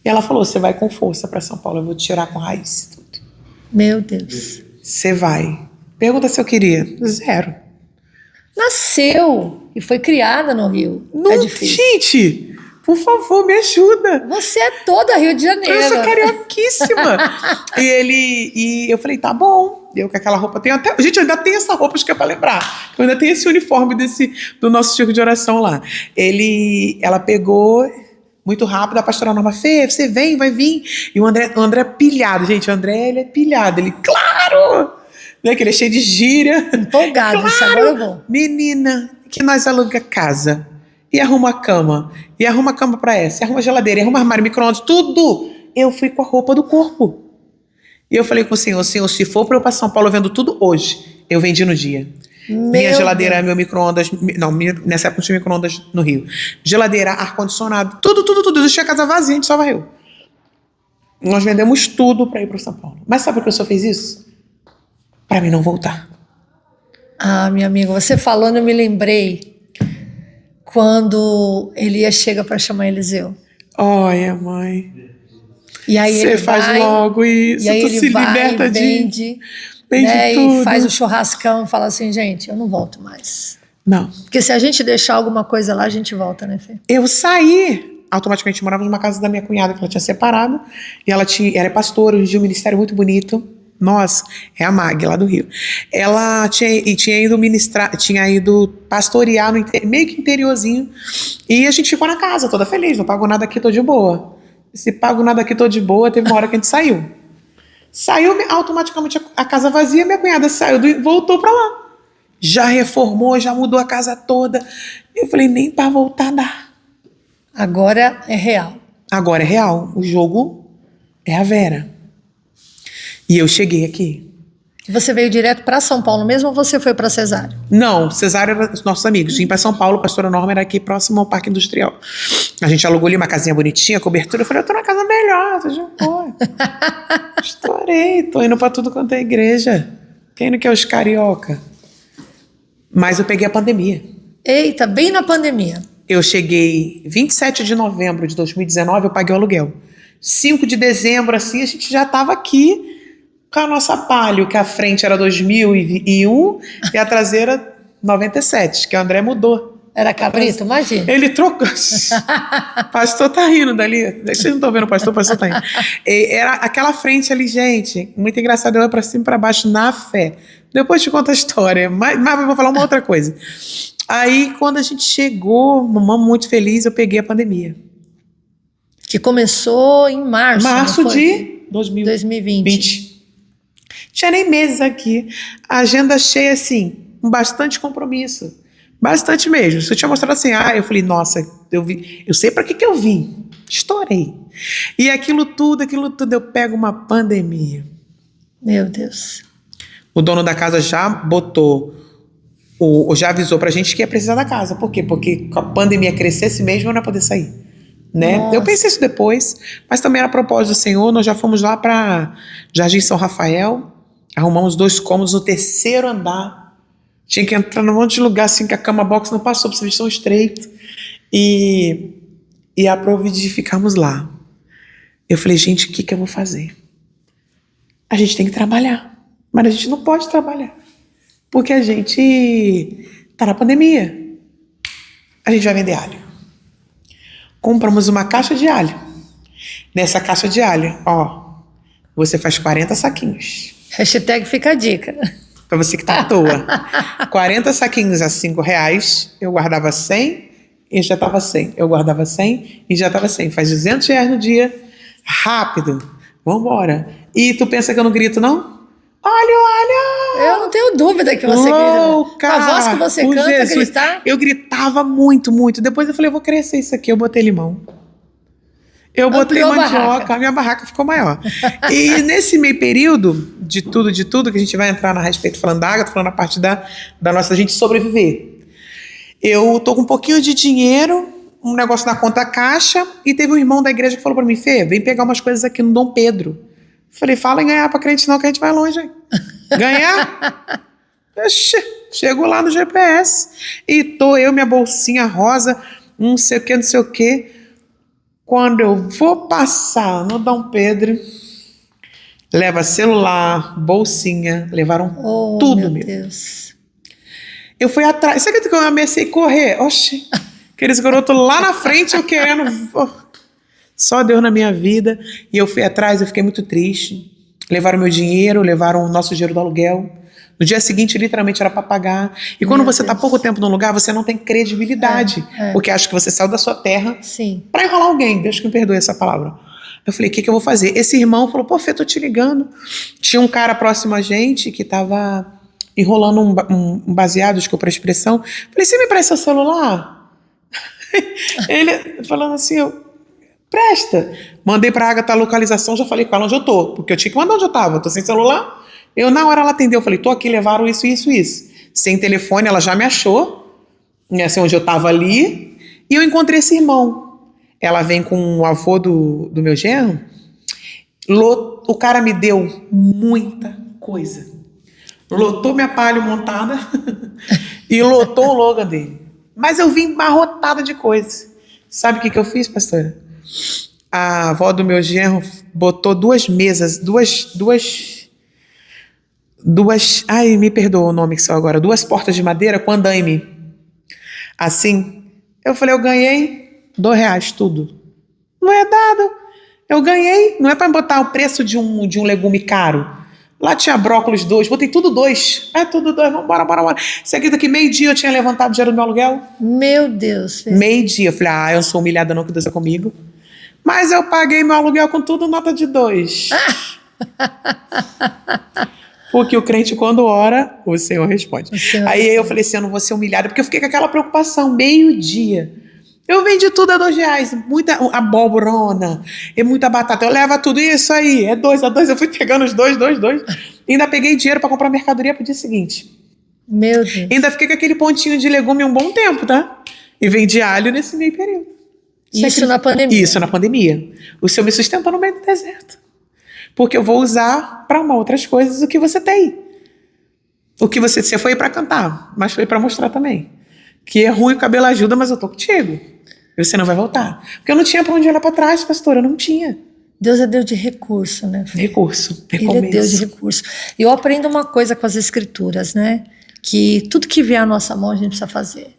e ela falou, você vai com força pra São Paulo, eu vou te tirar com raiz. Tudo. Meu Deus. Você vai. Pergunta se eu queria. 0. Nasceu e foi criada no Rio. Não, é difícil. gente, por favor, me ajuda. Você é toda Rio de Janeiro. Eu sou carioquíssima. E eu falei, tá bom. Eu com aquela roupa, gente, eu ainda tenho essa roupa, acho que é pra lembrar. Eu ainda tenho esse uniforme do nosso círculo de oração lá. Ela pegou muito rápido, a pastora Norma, Fê, você vem, vai vir. E o André é pilhado, gente, o André, ele é pilhado. Ele, claro! Né, que ele é cheio de gíria. Empolgado, claro, isso agora eu vou. Menina, que nós aluga casa. E arruma a cama. E arruma a cama pra essa. E arruma a geladeira, e arruma armário, micro-ondas, tudo. Eu fui com a roupa do corpo. E eu falei com o senhor, se for pra eu pra São Paulo, eu vendo tudo hoje. Eu vendi no dia. Minha geladeira, meu micro-ondas. Não, nessa época não tinha micro-ondas no Rio. Geladeira, ar-condicionado, tudo. Eu deixei a casa vazia, a gente só varreu. Nós vendemos tudo pra ir pro São Paulo. Mas sabe por que o senhor fez isso? Pra mim não voltar. Ah, minha amiga, você falando, eu me lembrei quando Elias chega para chamar Eliseu. Olha, mãe. E aí você faz logo isso, e aí tu ele se vai, liberta vende, né, tudo. E faz o churrascão e fala assim, gente, eu não volto mais. Não. Porque se a gente deixar alguma coisa lá, a gente volta, né, Fê? Eu saí, automaticamente morava numa casa da minha cunhada, que ela tinha separado, e ela era pastora, hoje em dia um ministério muito bonito. Nossa, é a Mag, lá do Rio. Ela tinha ido ministrar, tinha ido pastorear no meio que interiorzinho, e a gente ficou na casa, toda feliz, não pagou nada aqui, tô de boa. Se pago nada aqui, tô de boa, teve uma hora que a gente saiu. Saiu automaticamente a casa vazia, minha cunhada saiu, voltou pra lá. Já reformou, já mudou a casa toda. Eu falei, nem pra voltar dá. Agora é real. Agora é real. O jogo é a Vera. E eu cheguei aqui. Você veio direto para São Paulo mesmo ou você foi para Cesário? Não, Cesário era os nossos amigos. Vim para São Paulo, a pastora Norma era aqui próximo ao Parque Industrial. A gente alugou ali uma casinha bonitinha, cobertura. Eu falei, eu tô numa casa melhor, você já foi. Estourei, tô indo para tudo quanto é igreja. Quem não quer os carioca? Mas eu peguei a pandemia. Eita, bem na pandemia. Eu cheguei 27 de novembro de 2019, eu paguei o aluguel. 5 de dezembro, assim, a gente já estava aqui com a nossa Palio, que a frente era 2001 e a traseira 97, que o André mudou. Era cabrito, imagina. Ele trocou. O pastor tá rindo dali. Vocês não estão vendo o pastor tá rindo. Era aquela frente ali, gente, muito engraçado, ela para cima e para baixo na fé. Depois te conto a história, mas eu vou falar uma outra coisa. Aí, quando a gente chegou, mamãe muito feliz, eu peguei a pandemia. Que começou em março. Março de 2020. Tinha nem meses aqui. A agenda cheia, assim, com bastante compromisso. Bastante mesmo. Se eu tinha mostrado assim, eu falei, nossa, eu sei para que eu vim. Estourei. E aquilo tudo, eu pego uma pandemia. Meu Deus. O dono da casa já já avisou pra gente que ia precisar da casa. Por quê? Porque a pandemia crescesse mesmo, eu não ia poder sair. Né? Eu pensei isso depois, mas também era propósito do Senhor. Nós já fomos lá para Jardim São Rafael, arrumamos 2 cômodos no 3º andar. Tinha que entrar num monte de lugar assim que a cama box não passou, porque eles são estreitos. E aproveitamos de ficarmos lá. Eu falei, gente, o que eu vou fazer? A gente tem que trabalhar, mas a gente não pode trabalhar, porque a gente tá na pandemia. A gente vai vender alho. Compramos uma caixa de alho. Nessa caixa de alho, você faz 40 saquinhos. Hashtag fica a dica. Pra você que tá à toa. 40 saquinhos a R$5, eu guardava 100 e já tava 100. Eu guardava 100 e já tava 100. Faz R$200 no dia. Rápido. Vambora. E tu pensa que eu não grito, não? Olha! Eu não tenho dúvida que você grita. Com a voz que você canta, Jesus. gritar. Eu gritava muito, muito. Depois eu falei, eu vou crescer isso aqui. Eu botei limão. Eu botei mandioca, a minha barraca ficou maior. E nesse meio período de tudo, que a gente vai entrar a respeito, falando da água, falando a parte da nossa gente sobreviver. Eu tô com um pouquinho de dinheiro, um negócio na conta caixa, e teve um irmão da igreja que falou pra mim, Fê, vem pegar umas coisas aqui no Dom Pedro. Falei, fala em ganhar pra crente não, que a gente vai longe, hein? Ganhar? Chego lá no GPS, e tô eu, minha bolsinha rosa, não sei o que. Quando eu vou passar no Dom Pedro, leva celular, bolsinha, levaram tudo, meu Deus. Eu fui atrás. Sabe que eu comecei a correr? Oxi, aqueles garotos lá na frente, eu querendo. Só Deus na minha vida. E eu fui atrás, eu fiquei muito triste. Levaram meu dinheiro, levaram o nosso dinheiro do aluguel. No dia seguinte, literalmente, era para pagar. E quando você está pouco tempo num lugar, você não tem credibilidade. Porque acha que você saiu da sua terra para enrolar alguém. Deus que me perdoe essa palavra. Eu falei, o que eu vou fazer? Esse irmão falou, pô, Fê, tô te ligando. Tinha um cara próximo a gente que estava enrolando um baseado, desculpa a expressão. Falei, você me presta seu celular? Ele falando assim, presta. Mandei pra Agatha a localização, já falei com ela onde eu tô. Porque eu tinha que mandar onde eu tava. Eu tô sem celular. Na hora ela atendeu, eu falei, tô aqui, levaram isso. Sem telefone, ela já me achou, assim, onde eu tava ali, e eu encontrei esse irmão. Ela vem com o avô do meu genro, o cara me deu muita coisa. Lotou minha Palio montada e lotou o Logan dele. Mas eu vim amarrotada de coisas. Sabe o que eu fiz, pastora? A avó do meu genro botou 2 mesas, ai, me perdoa o nome que saiu agora, 2 portas de madeira com andaime. Assim, eu falei, eu ganhei R$2 tudo. Não é dado. Eu ganhei, não é para botar o preço de um legume caro. Lá tinha brócolis 2, botei tudo 2. Tudo 2, bora. Você acredita que meio-dia eu tinha levantado o dinheiro do meu aluguel? Meu Deus. Meio-dia, eu falei, eu não sou humilhada não, que Deus é comigo. Mas eu paguei meu aluguel com tudo nota de 2. Porque o crente, quando ora, o Senhor responde. Aí eu falei assim, eu não vou ser humilhada, porque eu fiquei com aquela preocupação, meio-dia. Eu vendi tudo a R$2, muita abóborona, e muita batata. Eu levo tudo isso aí, é 2 a 2. Eu fui pegando os 2. Ainda peguei dinheiro para comprar mercadoria pro dia seguinte. Meu Deus. Ainda fiquei com aquele pontinho de legume um bom tempo, tá? E vendi alho nesse meio período. Isso na pandemia? Isso na pandemia. O Senhor me sustentou no meio do deserto. Porque eu vou usar para outras coisas o que você tem. O que você foi para cantar, mas foi para mostrar também. que é ruim, o cabelo ajuda, mas eu tô contigo. E você não vai voltar. Porque eu não tinha pra onde olhar pra trás, pastora, eu não tinha. Deus é Deus de recurso, né? Recurso, Ele é Deus de recurso. E eu aprendo uma coisa com as escrituras, né? Que tudo que vier à nossa mão a gente precisa fazer.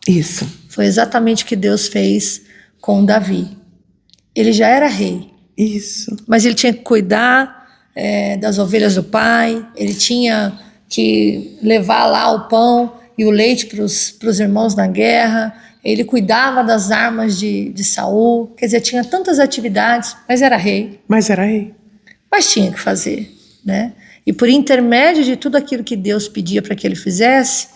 Isso. Foi exatamente o que Deus fez com Davi. Ele já era rei. Isso. Mas ele tinha que cuidar das ovelhas do pai, ele tinha que levar lá o pão e o leite para os irmãos na guerra, ele cuidava das armas de Saul, quer dizer, tinha tantas atividades, mas era rei. Mas era rei. Mas tinha que fazer, né? E por intermédio de tudo aquilo que Deus pedia para que ele fizesse,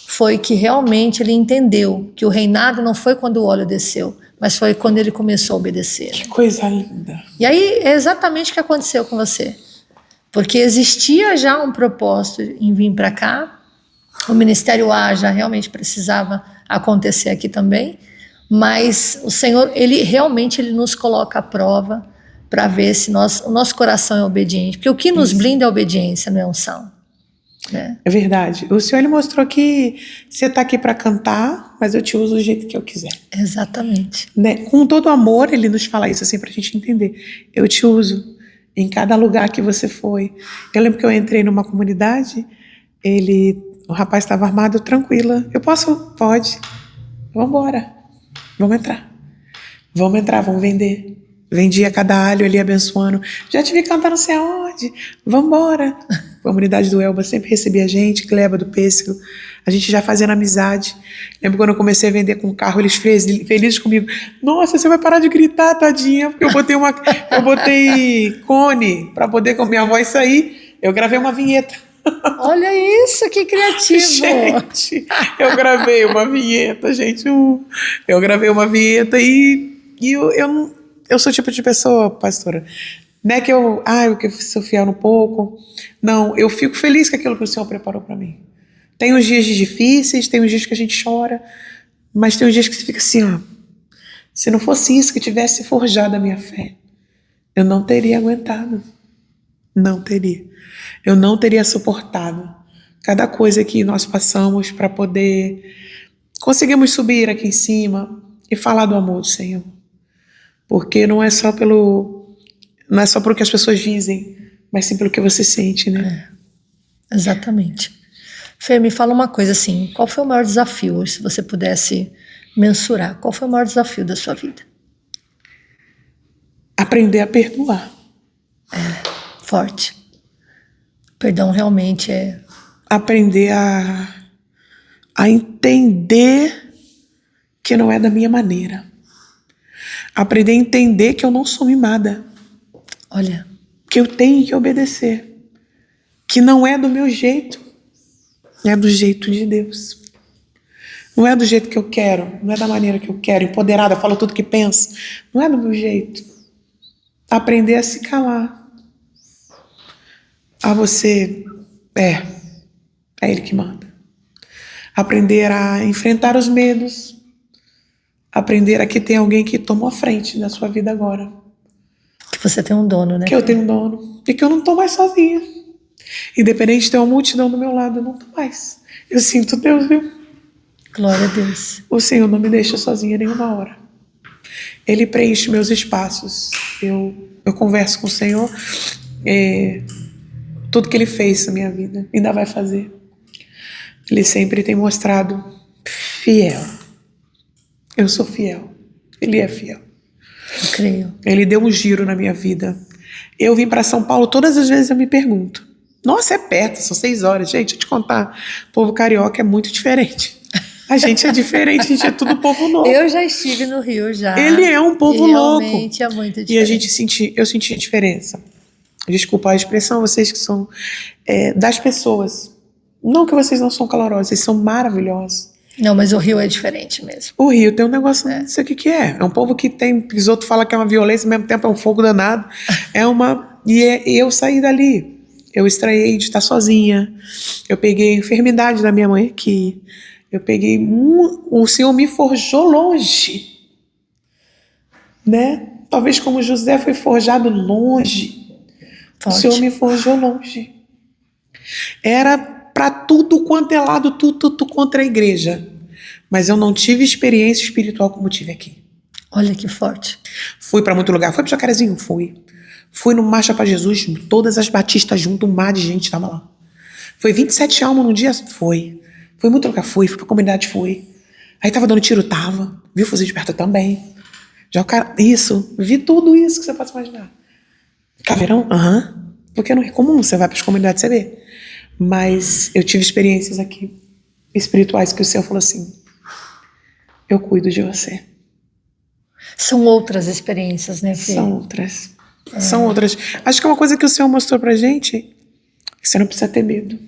foi que realmente ele entendeu que o reinado não foi quando o óleo desceu, mas foi quando ele começou a obedecer. Que coisa linda. E aí é exatamente o que aconteceu com você. Porque existia já um propósito em vir para cá, o Ministério A já realmente precisava acontecer aqui também, mas o Senhor, ele realmente nos coloca à prova para ver se o nosso coração é obediente. Porque o que nos blinda é a obediência, não é unção. Né? É verdade. O Senhor ele mostrou que você está aqui para cantar, mas eu te uso do jeito que eu quiser. Exatamente. Né? Com todo amor, ele nos fala isso assim para a gente entender. Eu te uso em cada lugar que você foi. Eu lembro que eu entrei numa comunidade, o rapaz estava armado, tranquila. Eu posso? Pode. Vamos embora. Vamos entrar. Vamos entrar, vamos vender. Vendia cada alho ali abençoando. Já te vi cantar não sei aonde. Vamos embora. A comunidade do Elba sempre recebia a gente, Gleba do Pêssego. A gente já fazendo amizade. Lembro quando eu comecei a vender com o carro, eles felizes comigo. Nossa, você vai parar de gritar, tadinha, porque eu botei cone para poder com a minha voz sair. Eu gravei uma vinheta. Olha isso, que criativo. Gente, eu gravei uma vinheta, gente. Eu gravei uma vinheta e eu sou o tipo de pessoa, pastora, não é que eu sou fiel um pouco. Não, eu fico feliz com aquilo que o Senhor preparou para mim. Tem os dias difíceis, tem os dias que a gente chora, mas tem os dias que você fica assim, ó. Se não fosse isso que tivesse forjado a minha fé, eu não teria aguentado. Não teria. Eu não teria suportado cada coisa que nós passamos para poder conseguirmos subir aqui em cima e falar do amor do Senhor. Porque não é só pelo que as pessoas dizem, mas sim pelo que você sente, né? Exatamente. Fê, me fala uma coisa assim, qual foi o maior desafio hoje, se você pudesse mensurar? Qual foi o maior desafio da sua vida? Aprender a perdoar. Forte. Perdão realmente é... Aprender a entender que não é da minha maneira. Aprender a entender que eu não sou mimada. Olha. Que eu tenho que obedecer. Que não é do meu jeito. É do jeito de Deus. Não é do jeito que eu quero. Não é da maneira que eu quero. Empoderada, falo tudo que penso. Não é do meu jeito. Aprender a se calar. Você... É Ele que manda. Aprender a enfrentar os medos. Aprender a que tem alguém que tomou a frente da sua vida agora. Que você tem um dono, né? Que eu tenho um dono. E que eu não estou mais sozinha. Independente de ter uma multidão do meu lado, eu não estou mais. Eu sinto Deus, viu? Glória a Deus. O Senhor não me deixa sozinha nenhuma hora. Ele preenche meus espaços. Eu converso com o Senhor. Tudo que Ele fez na minha vida, ainda vai fazer. Ele sempre tem mostrado fiel. Eu sou fiel. Ele é fiel. Eu creio. Ele deu um giro na minha vida. Eu vim para São Paulo, todas as vezes eu me pergunto. Nossa, é perto, são 6 horas. Gente, deixa eu te contar. O povo carioca é muito diferente. A gente é diferente, a gente é tudo povo novo. Eu já estive no Rio já. Ele é um povo louco. Realmente é muito diferente. E eu senti a diferença. Desculpa a expressão, vocês que são das pessoas. Não que vocês não são calorosos, vocês são maravilhosos. Não, mas o Rio é diferente mesmo. O Rio tem um negócio, não sei o que é. É um povo que tem, os outros falam que é uma violência, ao mesmo tempo é um fogo danado. E eu saí dali. Eu estranhei de estar sozinha. Eu peguei a enfermidade da minha mãe aqui. Eu peguei... O Senhor me forjou longe. Né? Talvez como José foi forjado longe. Forte. O Senhor me forjou longe. Era para tudo quanto é lado, tudo contra a igreja. mas eu não tive experiência espiritual como tive aqui. Olha que forte. Fui para muito lugar. Fui pro Jacarezinho? Fui. Fui no Marcha para Jesus, todas as batistas junto, um mar de gente estava lá. Foi 27 almas num dia? Foi. Fui muito lugar? Fui pra comunidade? Fui. Aí tava dando tiro? Tava. Vi o fuzil de perto? Também. Já o cara... Isso. Vi tudo isso que você pode imaginar. Caveirão? Aham. Porque não é comum, você vai pras comunidades, você vê. Mas eu tive experiências aqui espirituais que o Senhor falou assim, eu cuido de você. São outras experiências, né, Fê? São outras. São outras. Acho que é uma coisa que o Senhor mostrou pra gente, que você não precisa ter medo.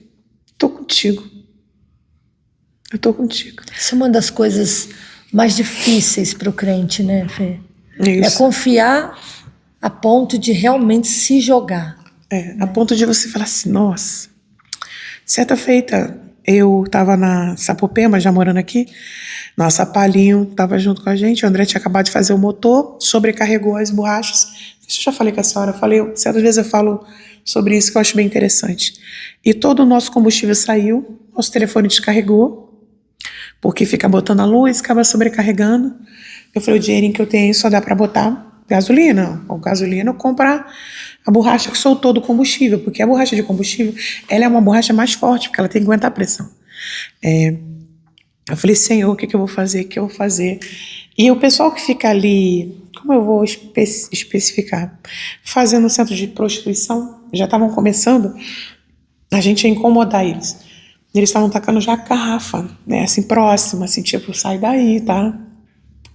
Tô contigo. Eu tô contigo. Isso é uma das coisas mais difíceis para o crente, né, Fê? Isso. É confiar a ponto de realmente se jogar. A ponto de você falar assim, nossa. Certa feita, eu tava na Sapopema, já morando aqui. Nossa, Palinho tava junto com a gente. O André tinha acabado de fazer o motor, sobrecarregou as borrachas. Isso eu já falei com a senhora. Certas vezes eu falo sobre isso que eu acho bem interessante. E todo o nosso combustível saiu, nosso telefone descarregou, porque fica botando a luz, acaba sobrecarregando. Eu falei, o dinheirinho que eu tenho só dá para botar gasolina. Ou gasolina, ou comprar a borracha que soltou do combustível, porque a borracha de combustível, ela é uma borracha mais forte, porque ela tem que aguentar a pressão. Eu falei, Senhor, o que eu vou fazer? O que eu vou fazer? E o pessoal que fica ali, como eu vou especificar? Fazendo centro de prostituição, já estavam começando, a gente ia incomodar eles. Eles estavam tacando já a garrafa, né, assim, próxima, assim, tipo, sai daí, tá?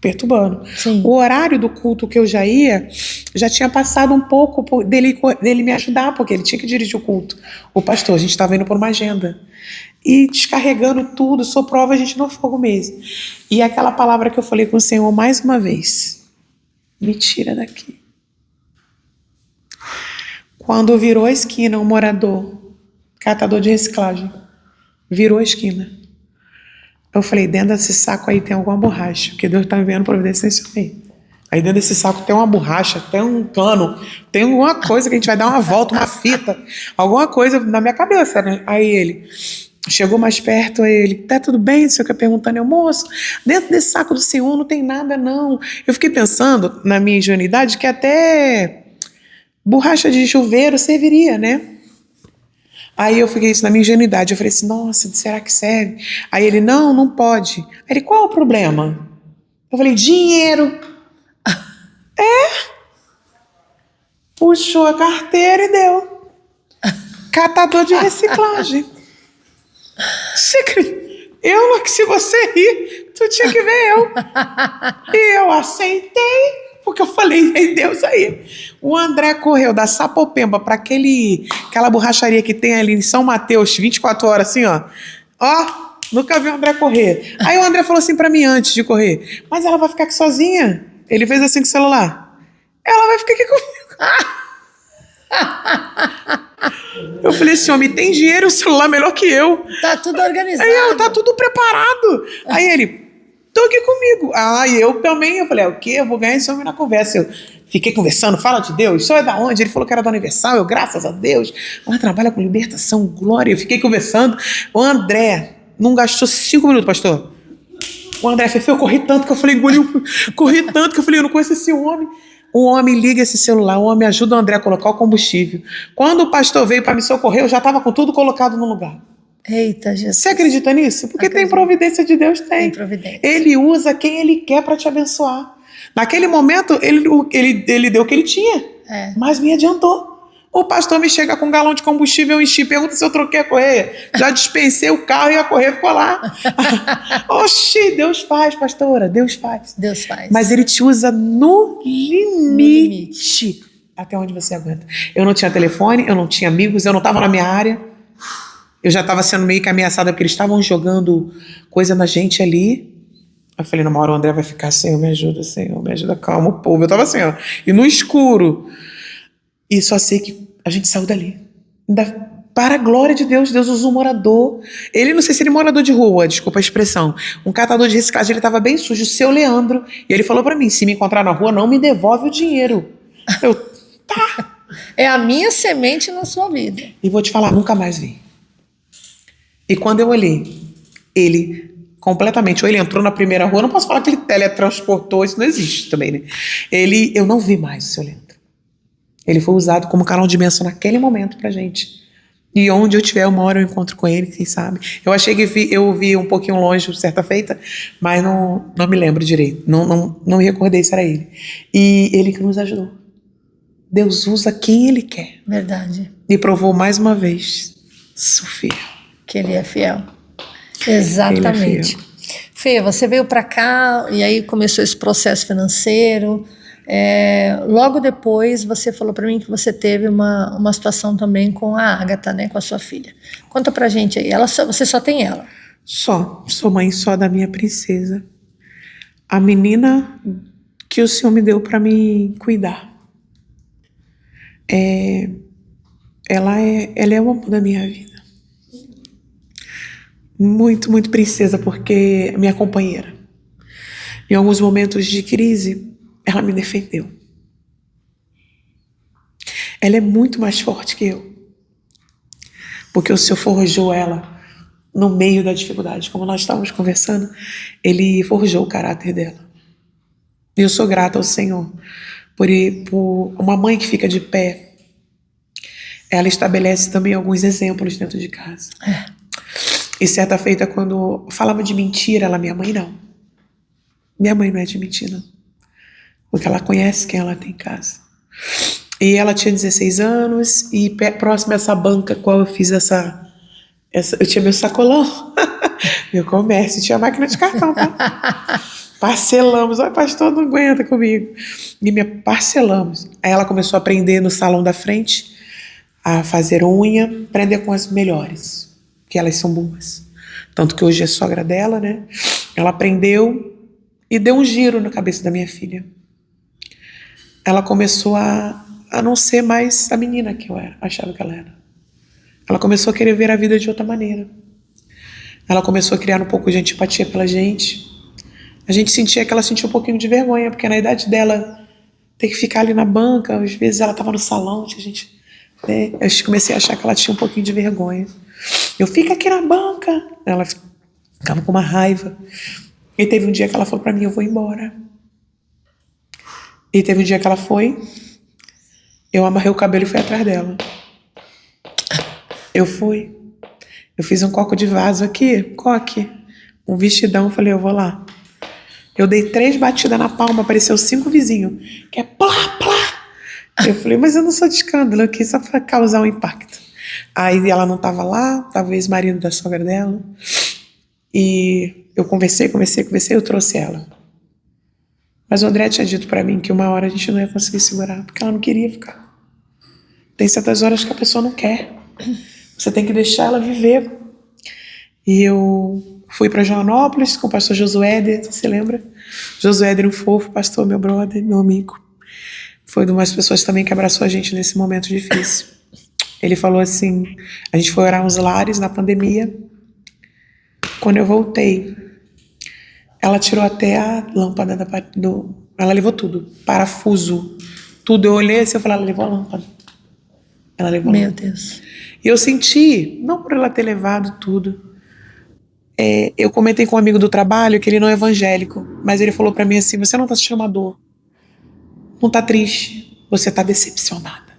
Perturbando. Sim. O horário do culto que eu já ia, já tinha passado um pouco dele me ajudar, porque ele tinha que dirigir o culto. O pastor, a gente estava indo por uma agenda. E descarregando tudo, sou prova a gente no fogo mesmo. E aquela palavra que eu falei com o Senhor mais uma vez, me tira daqui. Quando virou a esquina, um morador, catador de reciclagem, virou a esquina. Eu falei, dentro desse saco aí tem alguma borracha, porque Deus está enviando providência nesse aí. Aí dentro desse saco tem uma borracha, tem um cano, tem alguma coisa que a gente vai dar uma volta, uma fita, alguma coisa na minha cabeça, né? Aí ele chegou mais perto, aí ele, tá tudo bem? O senhor quer perguntando, eu, moço, dentro desse saco do senhor não tem nada não. Eu fiquei pensando, na minha ingenuidade, que até borracha de chuveiro serviria, né? Aí eu fiquei isso na minha ingenuidade. Eu falei assim, nossa, será que serve? Aí ele, não pode. Aí ele, qual é o problema? Eu falei, dinheiro. Puxou a carteira e deu. Catador de reciclagem. Você acredita? Se você rir, tu tinha que ver eu. E eu aceitei. Porque eu falei, ei, Deus aí. O André correu da Sapopemba para aquela borracharia que tem ali em São Mateus, 24 horas, assim, ó. Ó, nunca vi o André correr. Aí o André falou assim para mim antes de correr, mas ela vai ficar aqui sozinha? Ele fez assim com o celular. Ela vai ficar aqui comigo. Eu falei assim, homem, tem dinheiro, o celular melhor que eu. Tá tudo organizado. Aí tá tudo preparado. Aí ele... Tô aqui comigo. E eu também. Eu falei, o quê? Eu vou ganhar esse homem na conversa. Eu fiquei conversando, fala de Deus. Isso é da onde? Ele falou que era da Universal. Eu, graças a Deus. Ela trabalha com libertação, glória. Eu fiquei conversando. O André não gastou 5 minutos, pastor. O André fez, eu corri tanto que eu falei, corri tanto que eu falei, eu não conheço esse homem. O homem liga esse celular, o homem ajuda o André a colocar o combustível. Quando o pastor veio para me socorrer, eu já estava com tudo colocado no lugar. Eita, Jesus. Você acredita nisso? Porque Acredito. tem providência de Deus, tem. Providência. Ele usa quem ele quer para te abençoar. Naquele momento, ele deu o que ele tinha, mas me adiantou. O pastor me chega com um galão de combustível, eu enchi, pergunta se eu troquei a correia. Já dispensei o carro e a correia ficou lá. Oxi, Deus faz, pastora, Deus faz. Deus faz. Mas ele te usa no limite. Até onde você aguenta. Eu não tinha telefone, eu não tinha amigos, eu não estava na minha área. Eu já estava sendo meio que ameaçada porque eles estavam jogando coisa na gente ali. Eu falei, numa hora o André vai ficar, Senhor, me ajuda, calma o povo. Eu estava assim, ó, e no escuro. E só sei que a gente saiu dali. Para a glória de Deus, Deus usou um morador. Ele, não sei se ele é morador de rua, desculpa a expressão. Um catador de reciclagem, ele estava bem sujo, o seu Leandro. E ele falou para mim, se me encontrar na rua, não me devolve o dinheiro. Eu, tá. É a minha semente na sua vida. E vou te falar, nunca mais vi. E quando eu olhei, ele completamente. Ou ele entrou na primeira rua, eu não posso falar que ele teletransportou, isso não existe também, né? Eu não vi mais o seu Leandro. Ele foi usado como canal de bênção naquele momento pra gente. E onde eu tiver, uma hora eu encontro com ele, quem sabe. Eu achei que eu vi um pouquinho longe, certa feita, mas não me lembro direito. Não me recordei se era ele. E ele que nos ajudou. Deus usa quem Ele quer. Verdade. E provou mais uma vez, Sofia. Que Ele é fiel. Exatamente. Ele é fiel. Fê, você veio para cá e aí começou esse processo financeiro. Logo depois você falou para mim que você teve uma situação também com a Ágata, né, com a sua filha. Conta pra gente aí. Você só tem ela? Sou mãe só da minha princesa. A menina que o Senhor me deu para me cuidar. Ela é o amor da minha vida. Muito, muito princesa, porque é minha companheira. Em alguns momentos de crise, ela me defendeu. Ela é muito mais forte que eu. Porque o Senhor forjou ela no meio da dificuldade. Como nós estávamos conversando, Ele forjou o caráter dela. E eu sou grata ao Senhor por uma mãe que fica de pé. Ela estabelece também alguns exemplos dentro de casa. E certa feita, quando falava de mentira, minha mãe não. Minha mãe não é de mentira. Porque ela conhece quem ela tem em casa. E ela tinha 16 anos e próximo a essa banca qual eu fiz eu tinha meu sacolão, meu comércio, tinha máquina de cartão, tá? Parcelamos, olha, pastor, não aguenta comigo. E me parcelamos. Aí ela começou a aprender no salão da frente a fazer unha, aprender com as melhores, que elas são boas. Tanto que hoje é sogra dela, né? Ela aprendeu e deu um giro na cabeça da minha filha. Ela começou a não ser mais a menina que eu achava que ela era. Ela começou a querer ver a vida de outra maneira. Ela começou a criar um pouco de antipatia pela gente. A gente sentia que ela sentia um pouquinho de vergonha, porque na idade dela ter que ficar ali na banca, às vezes ela estava no salão, eu comecei a achar que ela tinha um pouquinho de vergonha. Eu fico aqui na banca. Ela ficava com uma raiva. E teve um dia que ela falou para mim, eu vou embora. E teve um dia que ela foi, eu amarrei o cabelo e fui atrás dela. Eu fui. Eu fiz um coque de vaso aqui, um vestidão, falei, eu vou lá. Eu dei 3 batidas na palma, apareceu 5 vizinhos, que é plá, plá. Eu falei, mas eu não sou de escândalo aqui, só para causar um impacto. Aí ela não estava lá, estava o ex-marido da sogra dela, e eu conversei, eu trouxe ela. Mas o André tinha dito para mim que uma hora a gente não ia conseguir segurar, porque ela não queria ficar. Tem certas horas que a pessoa não quer. Você tem que deixar ela viver. E eu fui para Joanópolis com o pastor Josué, você lembra? Josué era um fofo, pastor, meu brother, meu amigo. Foi de umas pessoas também que abraçou a gente nesse momento difícil. Ele falou assim, a gente foi orar uns lares na pandemia. Quando eu voltei, ela tirou até a lâmpada ela levou tudo, parafuso, tudo. Eu olhei assim, eu falei, ela levou a lâmpada. Ela levou. Meu Deus. E eu senti, não por ela ter levado tudo. Eu comentei com um amigo do trabalho que ele não é evangélico, mas ele falou pra mim assim, você não tá sentindo uma dor, não tá triste, você tá decepcionada.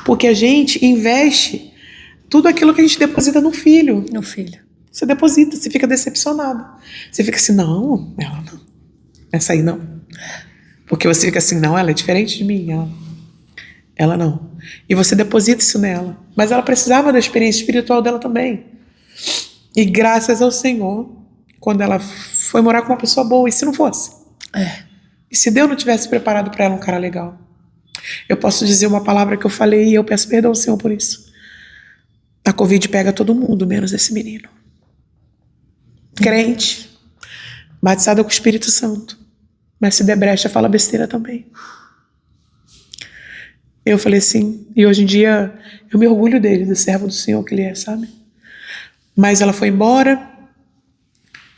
Porque a gente investe tudo aquilo que a gente deposita no filho. No filho. Você deposita, você fica decepcionado. Você fica assim, não, ela não. Essa aí não. Porque você fica assim, não, ela é diferente de mim, ela não. E você deposita isso nela. Mas ela precisava da experiência espiritual dela também. E graças ao Senhor, quando ela foi morar com uma pessoa boa, e se não fosse? E se Deus não tivesse preparado para ela um cara legal? Eu posso dizer uma palavra que eu falei e eu peço perdão ao Senhor por isso. A Covid pega todo mundo, menos esse menino. Crente, batizado com o Espírito Santo. Mas se der brecha, fala besteira também. Eu falei assim, e hoje em dia eu me orgulho dele, do servo do Senhor que ele é, sabe? Mas ela foi embora,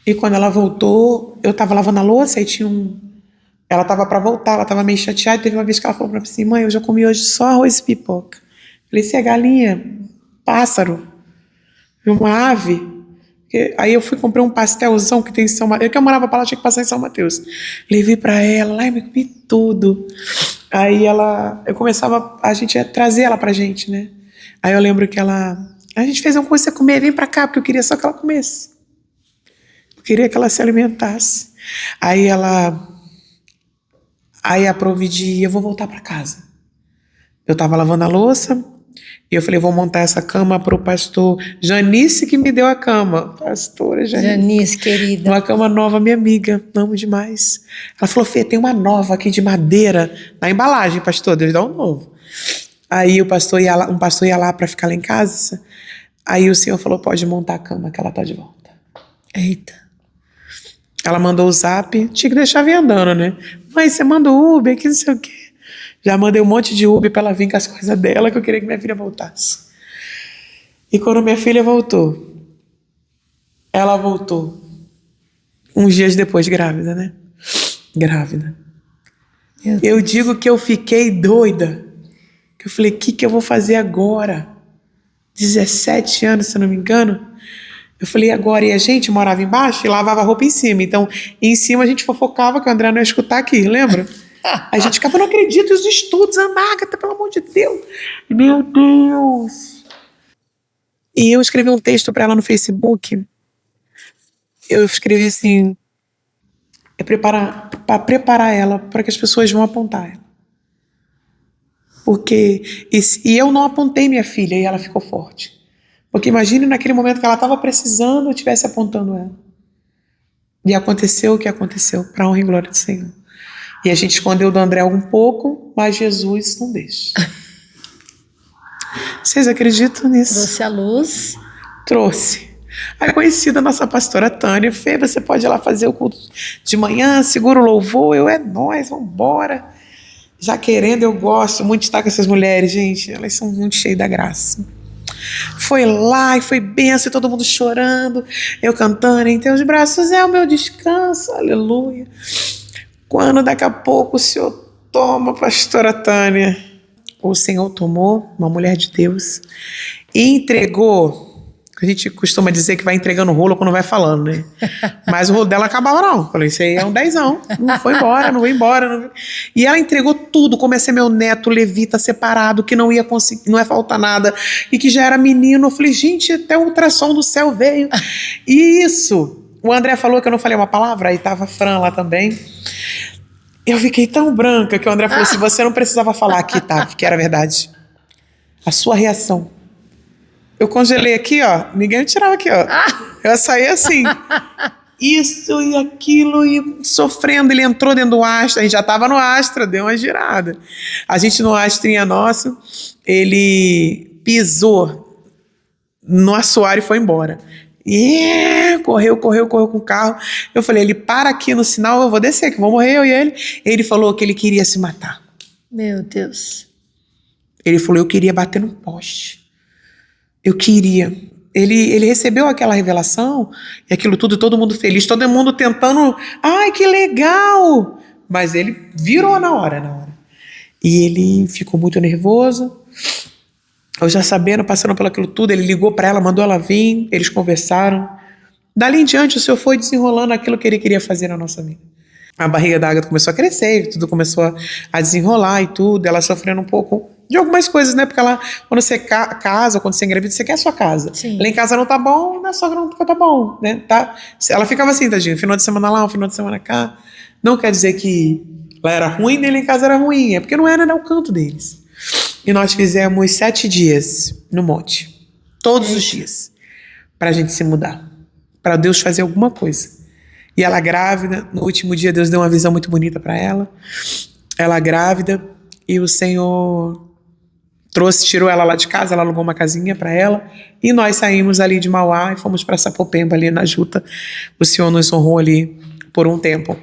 e quando ela voltou, eu tava lavando a louça, e ela tava pra voltar, ela tava meio chateada, e teve uma vez que ela falou pra mim assim, mãe, eu já comi hoje só arroz e pipoca. Eu falei, se é galinha, pássaro, uma ave, Aí eu fui comprar um pastelzão que tem em São Mateus. Eu que eu morava pra lá, tinha que passar em São Mateus. Levei pra ela, lá e me comi tudo. Aí eu começava, a gente ia trazer ela pra gente, né? Aí eu lembro que a gente fez uma coisa pra você comer, vem pra cá, porque eu queria só que ela comesse. Eu queria que ela se alimentasse. Aí a Providi, eu vou voltar pra casa. Eu tava lavando a louça, e eu falei, vou montar essa cama pro pastor Janice, que me deu a cama. Pastora Janice, querida. Uma cama nova, minha amiga, amo demais. Ela falou, Fê, tem uma nova aqui de madeira, na embalagem, pastor, Deus dá um novo. Aí um pastor ia lá para ficar lá em casa. Aí o senhor falou, pode montar a cama, que ela tá de volta. Eita. Ela mandou o zap, tinha que deixar vir andando, né? Mas você manda o Uber, que não sei o quê. Já mandei um monte de Uber pra ela vir com as coisas dela, que eu queria que minha filha voltasse. E quando minha filha voltou, ela voltou uns dias depois grávida, né? Grávida. Eu digo que eu fiquei doida. Que eu falei, o que eu vou fazer agora? 17 anos, se eu não me engano. Eu falei, agora, e a gente morava embaixo e lavava a roupa em cima. Então, em cima a gente fofocava que o André não ia escutar aqui, lembra? A gente ficava, não acredito, os estudos, Ana Agatha, pelo amor de Deus. Meu Deus. E eu escrevi um texto para ela no Facebook. Eu escrevi assim, para preparar ela para que as pessoas vão apontar ela. Porque, e eu não apontei minha filha e ela ficou forte. Porque imagine naquele momento que ela estava precisando, eu estivesse apontando ela. E aconteceu o que aconteceu, para a honra e glória do Senhor. E a gente escondeu do André um pouco, mas Jesus não deixa. Vocês acreditam nisso? Trouxe a luz. Trouxe. Aí conheci a nossa pastora Tânia. Fê, você pode ir lá fazer o culto de manhã, segura o louvor. É nóis, vamos embora. Já querendo, eu gosto muito de estar com essas mulheres, gente. Elas são muito cheias da graça. Foi lá e foi benção, todo mundo chorando, eu cantando, em teus braços é o meu descanso, aleluia. Quando daqui a pouco o Senhor toma, pastora Tânia, o Senhor tomou, uma mulher de Deus, e entregou. A gente costuma dizer que vai entregando rolo quando vai falando, né? Mas o rolo dela acabava não. Falei, isso aí é um 10ão. Não foi embora, não foi embora. Não... E ela entregou tudo, como ia ser meu neto levita separado, que não ia conseguir, não ia faltar nada, e que já era menino. Eu falei, gente, até o ultrassom do céu veio. E isso, o André falou que eu não falei uma palavra, aí tava a Fran lá também. Eu fiquei tão branca que o André falou assim, você não precisava falar aqui, tá? Que era verdade. A sua reação. Eu congelei aqui, ó. Ninguém me tirava aqui, ó. Eu saí assim. Isso e aquilo, e sofrendo. Ele entrou dentro do Astra. A gente já estava no Astra, deu uma girada. A gente no Astrinha nosso, ele pisou no assoalho e foi embora. E correu com o carro. Eu falei, ele para aqui no sinal, eu vou descer, que vou morrer eu e ele. Ele falou que ele queria se matar. Meu Deus. Ele falou, eu queria bater no poste. Eu queria. Ele recebeu aquela revelação, e aquilo tudo, todo mundo feliz, todo mundo tentando, ai, que legal! Mas ele virou na hora. E ele ficou muito nervoso. Eu já sabendo, passando por aquilo tudo, ele ligou para ela, mandou ela vir, eles conversaram. Dali em diante, o Senhor foi desenrolando aquilo que ele queria fazer na nossa vida. A barriga da Agatha começou a crescer, tudo começou a desenrolar e tudo, ela sofrendo um pouco de algumas coisas, né? Porque ela, quando você casa, quando você engravida, você quer a sua casa. Sim. Lá em casa não tá bom, na sogra não tá bom, né? Tá? Ela ficava assim, tadinha, final de semana lá, um final de semana cá. Não quer dizer que lá era ruim, nem lá em casa era ruim, é porque não era o canto deles. E nós fizemos 7 dias no monte, todos os dias, pra gente se mudar, pra Deus fazer alguma coisa. E ela grávida, no último dia Deus deu uma visão muito bonita para ela. Ela grávida, e o Senhor tirou ela lá de casa, ela alugou uma casinha para ela, e nós saímos ali de Mauá e fomos para Sapopemba, ali na Juta. O Senhor nos honrou ali por um tempo.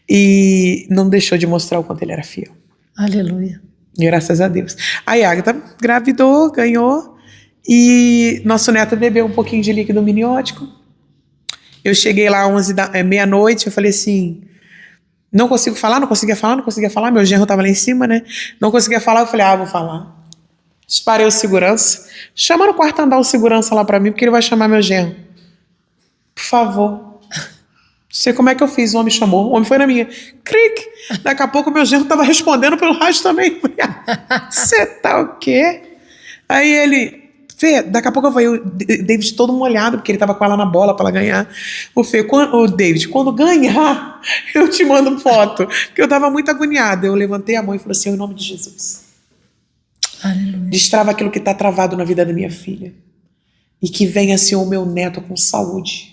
E não deixou de mostrar o quanto ele era fiel. Aleluia. Graças a Deus. Aí a Agatha gravidou, ganhou, e nosso neto bebeu um pouquinho de líquido amniótico. Eu cheguei lá meia-noite, eu falei assim, não conseguia falar, meu genro estava lá em cima, né? Não conseguia falar, eu falei, vou falar. Disparei o segurança, chama no quarto andar o segurança lá para mim, porque ele vai chamar meu genro. favor. Sei como é que eu fiz, o homem chamou, o homem foi na minha. Cric! Daqui a pouco meu genro estava respondendo pelo rádio também. Você tá o quê? Aí ele, Fê, daqui a pouco eu falei, o David todo molhado, porque ele estava com ela na bola para ela ganhar. O David, quando ganhar, eu te mando foto. Porque eu estava muito agoniada. Eu levantei a mão e falei assim, em nome de Jesus. Aleluia. Destrava aquilo que está travado na vida da minha filha. E que venha, Senhor, o meu neto com saúde.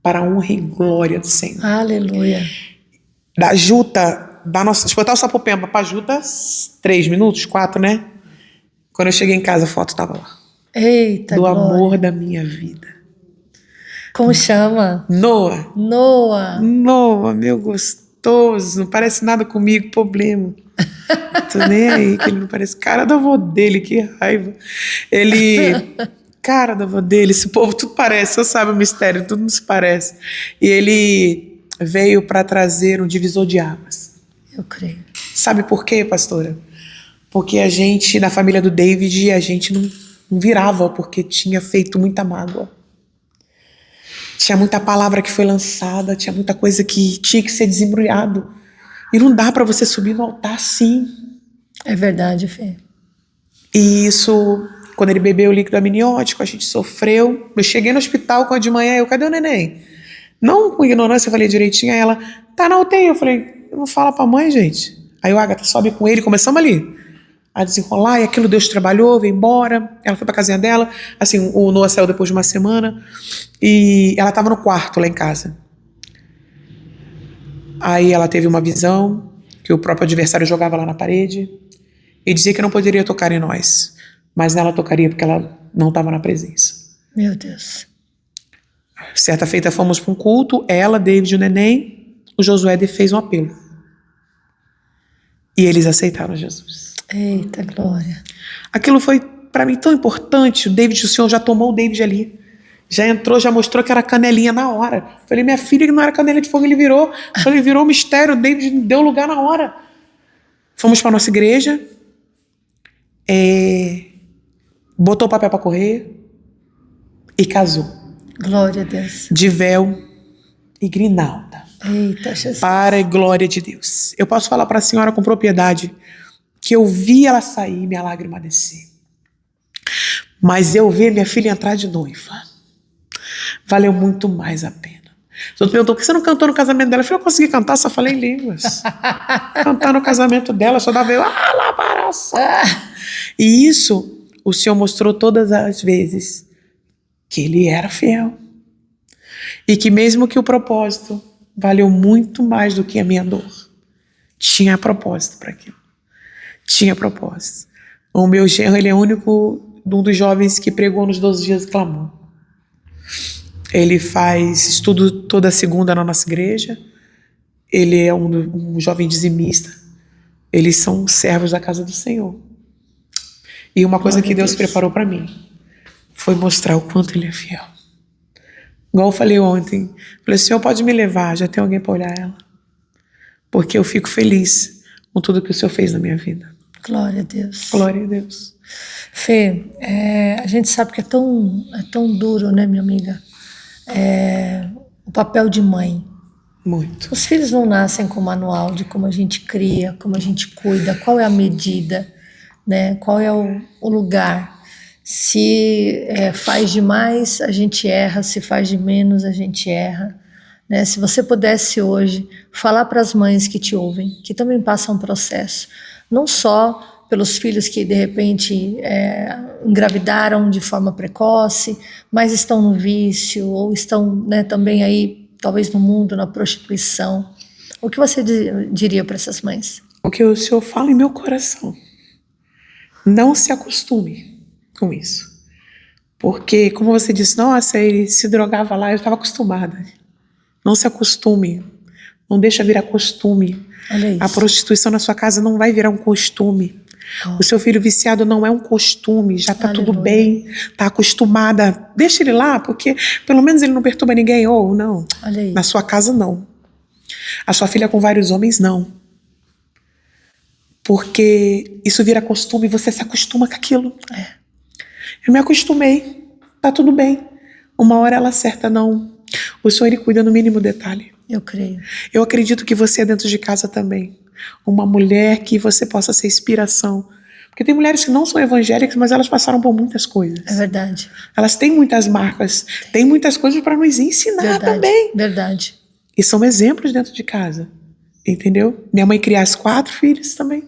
Para a honra e glória do Senhor. Aleluia. Da Juta, da nossa, exportar o Sapopemba para Juta, 3 minutos, 4, né? Quando eu cheguei em casa, a foto estava lá. Eita, do glória. amor da minha vida. Como chama? Noah. Noah, Meu gostoso. Não parece nada comigo, problema. Tô nem aí, que ele não parece. Cara da avó dele, que raiva. Cara da avó dele, esse povo tudo parece, só sabe o mistério, tudo nos parece. E ele veio para trazer um divisor de águas. Eu creio. Sabe por quê, pastora? Porque a gente, na família do David, a gente não virava, porque tinha feito muita mágoa. Tinha muita palavra que foi lançada, tinha muita coisa que tinha que ser desembrulhado. E não dá para você subir no altar assim. É verdade, Fê. E isso, quando ele bebeu o líquido amniótico, a gente sofreu. Eu cheguei no hospital com a de manhã, cadê o neném? Não com ignorância, eu falei direitinho, aí ela, tá na UTI. Eu falei, não fala pra mãe, gente. Aí o Agatha sobe com ele, começamos ali a desenrolar, e aquilo Deus trabalhou, veio embora, ela foi pra casinha dela, assim, o Noah saiu depois de uma semana, e ela tava no quarto lá em casa. Aí ela teve uma visão, que o próprio adversário jogava lá na parede, e dizia que não poderia tocar em nós, mas nela tocaria porque ela não estava na presença. Meu Deus. Certa feita fomos para um culto, ela, David e o neném, o Josué fez um apelo. E eles aceitaram Jesus. Eita, glória. Aquilo foi para mim tão importante. O Senhor já tomou o David ali. Já entrou, já mostrou que era canelinha na hora. Falei, minha filha que não era canela de fogo, ele virou. Falei, virou um mistério, o David deu lugar na hora. Fomos para nossa igreja. Botou o papel para correr. E casou. Glória a Deus. De véu e grinalda. Eita, Jesus. Para a glória de Deus. Eu posso falar para a senhora com propriedade que eu vi ela sair e minha lágrima descer. Mas eu ver minha filha entrar de noiva valeu muito mais a pena. Os outros perguntou, por que você não cantou no casamento dela? Eu falei, eu consegui cantar, só falei em línguas. Cantar no casamento dela, só dava eu, lá para E isso o Senhor mostrou todas as vezes que Ele era fiel. E que mesmo que o propósito valeu muito mais do que a minha dor, tinha propósito para aquilo. Tinha propósito. O meu genro, ele é o único um dos jovens que pregou nos 12 dias de clamor. Ele faz estudo toda segunda na nossa igreja. Ele é um jovem dizimista. Eles são servos da casa do Senhor. E uma coisa que Deus preparou para mim foi mostrar o quanto Ele é fiel. Igual eu falei ontem. Falei, Senhor, pode me levar, já tem alguém para olhar ela. Porque eu fico feliz com tudo que o Senhor fez na minha vida. Glória a Deus. Glória a Deus. Fê, a gente sabe que é tão duro, né, minha amiga? O papel de mãe. Muito. Os filhos não nascem com manual de como a gente cria, como a gente cuida, qual é a medida, né? Qual é o lugar. Se faz demais, a gente erra. Se faz de menos, a gente erra. Né? Se você pudesse hoje falar para as mães que te ouvem, que também passam um processo, não só pelos filhos que de repente engravidaram de forma precoce, mas estão no vício ou estão, né, também aí talvez no mundo, na prostituição. O que você diria para essas mães? O que o Senhor fala em meu coração. Não se acostume com isso. Porque, como você disse, nossa, ele se drogava lá, eu estava acostumada. Não se acostume. Não deixa virar costume. A prostituição na sua casa não vai virar um costume. O seu filho viciado não é um costume, já está tudo bem, está acostumada. Deixa ele lá, porque pelo menos ele não perturba ninguém, ou não. Na sua casa, não. A sua filha com vários homens, não. Porque isso vira costume e você se acostuma com aquilo. Eu me acostumei, tá tudo bem. Uma hora ela acerta, não. O Senhor, Ele cuida no mínimo detalhe. Eu creio. Eu acredito que você é dentro de casa também. Uma mulher que você possa ser inspiração. Porque tem mulheres que não são evangélicas, mas elas passaram por muitas coisas. É verdade. Elas têm muitas marcas, têm muitas coisas para nos ensinar Verdade. também. Verdade. E são exemplos dentro de casa. Entendeu? Minha mãe criou 4 filhos também.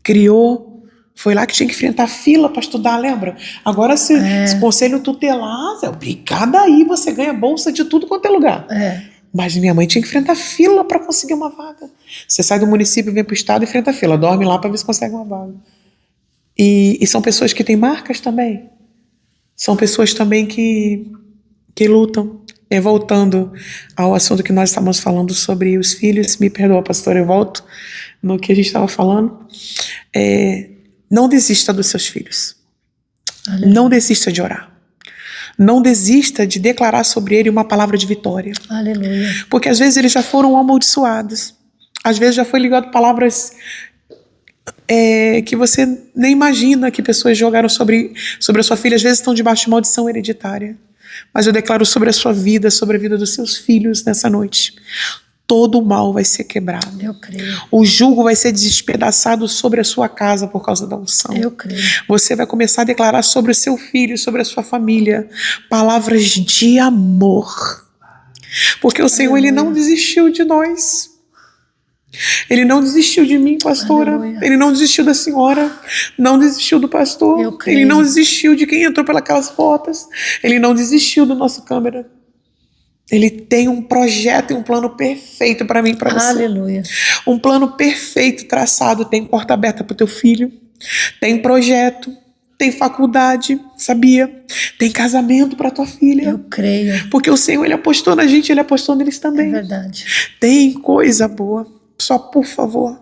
Criou. Foi lá que tinha que enfrentar fila para estudar, lembra? Agora, se conselho tutelar, é obrigada aí, você ganha bolsa de tudo quanto é lugar. Mas minha mãe tinha que enfrentar fila para conseguir uma vaga. Você sai do município, vem para o estado e enfrenta fila. Dorme lá para ver se consegue uma vaga. E são pessoas que têm marcas também. São pessoas também que lutam. Voltando ao assunto que nós estávamos falando sobre os filhos, me perdoa, pastor, eu volto no que a gente estava falando. Não desista dos seus filhos. Aleluia. Não desista de orar. Não desista de declarar sobre ele uma palavra de vitória. Aleluia. Porque às vezes eles já foram amaldiçoados. Às vezes já foi ligado palavras que você nem imagina que pessoas jogaram sobre a sua filha. Às vezes estão debaixo de maldição hereditária. Mas eu declaro sobre a sua vida, sobre a vida dos seus filhos nessa noite. Todo o mal vai ser quebrado. Eu creio. O jugo vai ser despedaçado sobre a sua casa por causa da unção. Eu creio. Você vai começar a declarar sobre o seu filho, sobre a sua família, palavras de amor. Porque o Senhor, Ele não desistiu de nós. Ele não desistiu de mim, pastora. Aleluia. Ele não desistiu da senhora. Não desistiu do pastor. Ele não desistiu de quem entrou pelas portas. Ele não desistiu do nosso câmera. Ele tem um projeto e um plano perfeito para mim e para você. Aleluia. Um plano perfeito traçado. Tem porta aberta para o teu filho. Tem projeto. Tem faculdade, sabia? Tem casamento para tua filha. Eu creio. Porque o Senhor, Ele apostou na gente, Ele apostou neles também. É verdade. Tem coisa boa. Só por favor.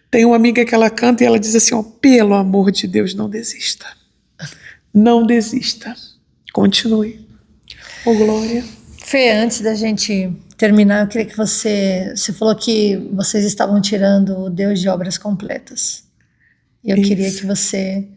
Tem uma amiga que ela canta e ela diz assim, ó, pelo amor de Deus, não desista. Não desista. Continue. Oh, glória. Fê, antes da gente terminar, eu queria que você falou que vocês estavam tirando o Deus de obras completas. E eu queria que você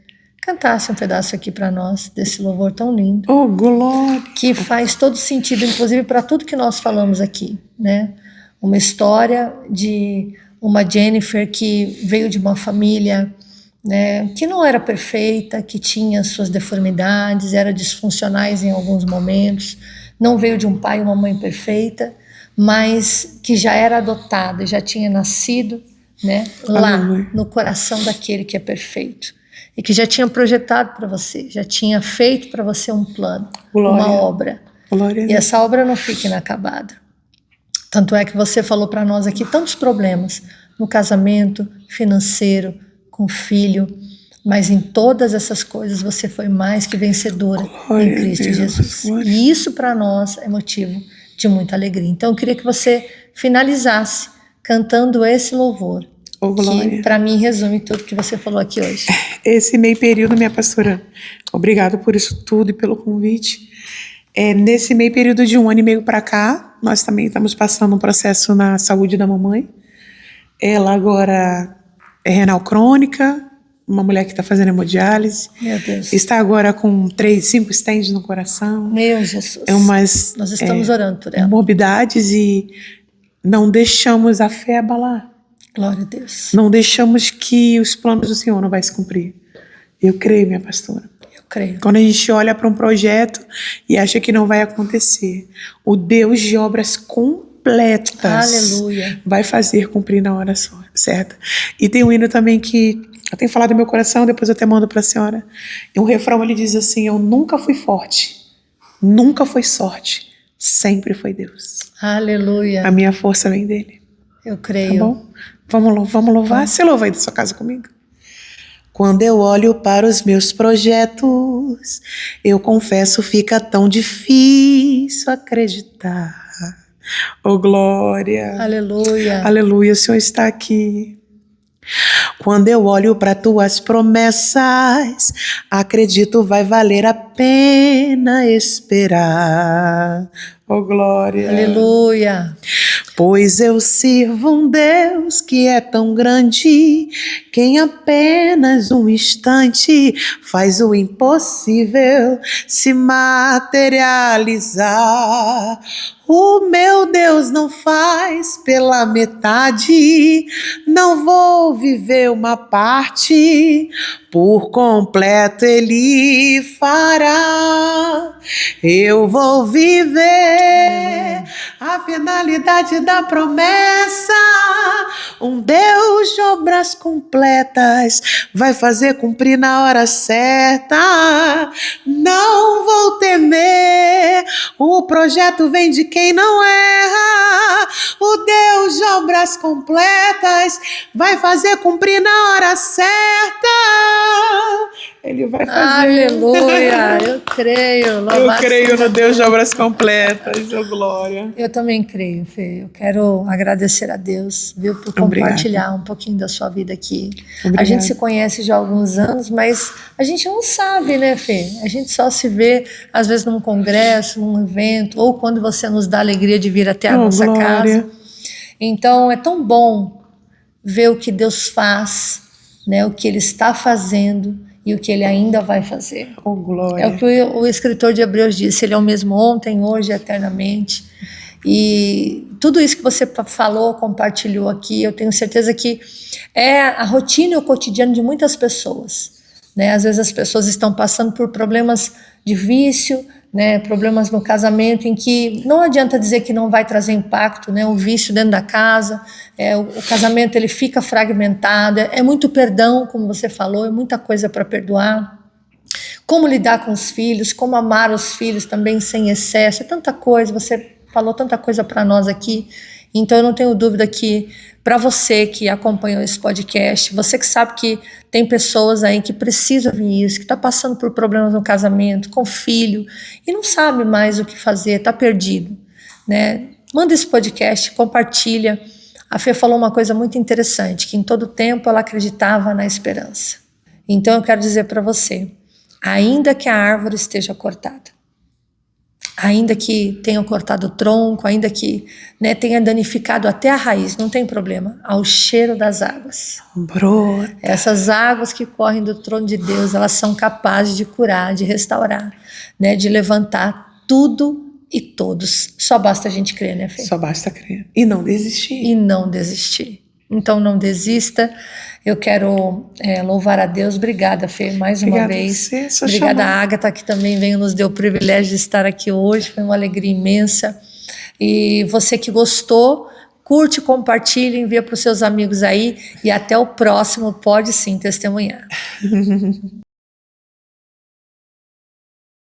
cantasse um pedaço aqui para nós desse louvor tão lindo. Oh, glória. Que faz todo sentido, inclusive para tudo que nós falamos aqui, né? Uma história de uma Jennifer que veio de uma família, né, que não era perfeita, que tinha suas deformidades, era disfuncionais em alguns momentos, não veio de um pai e uma mãe perfeita, mas que já era adotada, já tinha nascido, né, lá no coração daquele que é perfeito. E que já tinha projetado para você, já tinha feito para você um plano, uma obra. Glória. E essa obra não fica inacabada. Tanto é que você falou para nós aqui tantos problemas no casamento, financeiro, com o filho, mas em todas essas coisas você foi mais que vencedora em Cristo Jesus. E isso para nós é motivo de muita alegria. Então eu queria que você finalizasse cantando esse louvor, que para mim resume tudo que você falou aqui hoje. Esse meio período, minha pastora, obrigado por isso tudo e pelo convite. Nesse meio período de 1 ano e meio para cá, nós também estamos passando um processo na saúde da mamãe. Ela agora é renal crônica, uma mulher que está fazendo hemodiálise. Meu Deus. Está agora com 5 stents no coração. Meu Jesus. Nós estamos orando por ela. Morbidades e não deixamos a fé abalar. Glória a Deus. Não deixamos que os planos do Senhor não vai se cumprir. Eu creio, minha pastora. Creio. Quando a gente olha para um projeto e acha que não vai acontecer, o Deus de obras completas Aleluia. Vai fazer cumprir na hora certa. E tem um hino também que eu tenho falado no meu coração, depois eu até mando para a senhora. E um refrão ele diz assim, eu nunca fui forte, nunca foi sorte, sempre foi Deus. Aleluia. A minha força vem dele. Eu creio. Tá bom? Vamos louvar? Você louva aí da sua casa comigo? Quando eu olho para os meus projetos, eu confesso, fica tão difícil acreditar. Oh, glória. Aleluia. Aleluia, o Senhor está aqui. Quando eu olho para tuas promessas, acredito vai valer a pena esperar. Oh, glória. Aleluia. Pois eu sirvo um Deus que é tão grande, que em apenas um instante faz o impossível se materializar. O meu Deus não faz pela metade, não vou viver uma parte, por completo Ele fará. Eu vou viver a finalidade da promessa. Um Deus de obras completas vai fazer cumprir na hora certa. Não vou temer, o projeto vem de quem não erra. O Deus de obras completas vai fazer cumprir na hora certa. Ele vai fazer. Aleluia, eu creio. Eu creio no Deus de obras completas, oh glória. Eu também creio, Fê. Eu quero agradecer a Deus, viu, por compartilhar um pouquinho da sua vida aqui. Obrigada. A gente se conhece já há alguns anos, mas a gente não sabe, né, Fê? A gente só se vê, às vezes, num congresso, num evento, ou quando você nos dá a alegria de vir até a nossa casa. Então, é tão bom ver o que Deus faz, né, o que Ele está fazendo e o que Ele ainda vai fazer. Oh, glória. É o que o escritor de Hebreus disse, Ele é o mesmo ontem, hoje e eternamente. E tudo isso que você falou, compartilhou aqui, eu tenho certeza que é a rotina e o cotidiano de muitas pessoas, né? Às vezes as pessoas estão passando por problemas de vício, né? Problemas no casamento em que não adianta dizer que não vai trazer impacto, né? O vício dentro da casa, o casamento ele fica fragmentado, é muito perdão, como você falou, é muita coisa para perdoar. Como lidar com os filhos, como amar os filhos também sem excesso, é tanta coisa, você falou tanta coisa para nós aqui, então eu não tenho dúvida que para você que acompanhou esse podcast, você que sabe que tem pessoas aí que precisam ouvir isso, que está passando por problemas no casamento, com filho, e não sabe mais o que fazer, está perdido, né? Manda esse podcast, compartilha. A Fê falou uma coisa muito interessante, que em todo tempo ela acreditava na esperança. Então eu quero dizer para você, ainda que a árvore esteja cortada, ainda que tenha cortado o tronco, ainda que, né, tenha danificado até a raiz, não tem problema, ao cheiro das águas. Brota. Essas águas que correm do trono de Deus, elas são capazes de curar, de restaurar, né, de levantar tudo e todos. Só basta a gente crer, né, Fê? Só basta crer. E não desistir. E não desistir. Então não desista. Eu quero louvar a Deus. Obrigada, Fê, mais uma vez. Obrigada a Agatha, que também nos deu o privilégio de estar aqui hoje. Foi uma alegria imensa. E você que gostou, curte, compartilhe, envia para os seus amigos aí. E até o próximo Pode Sim Testemunhar.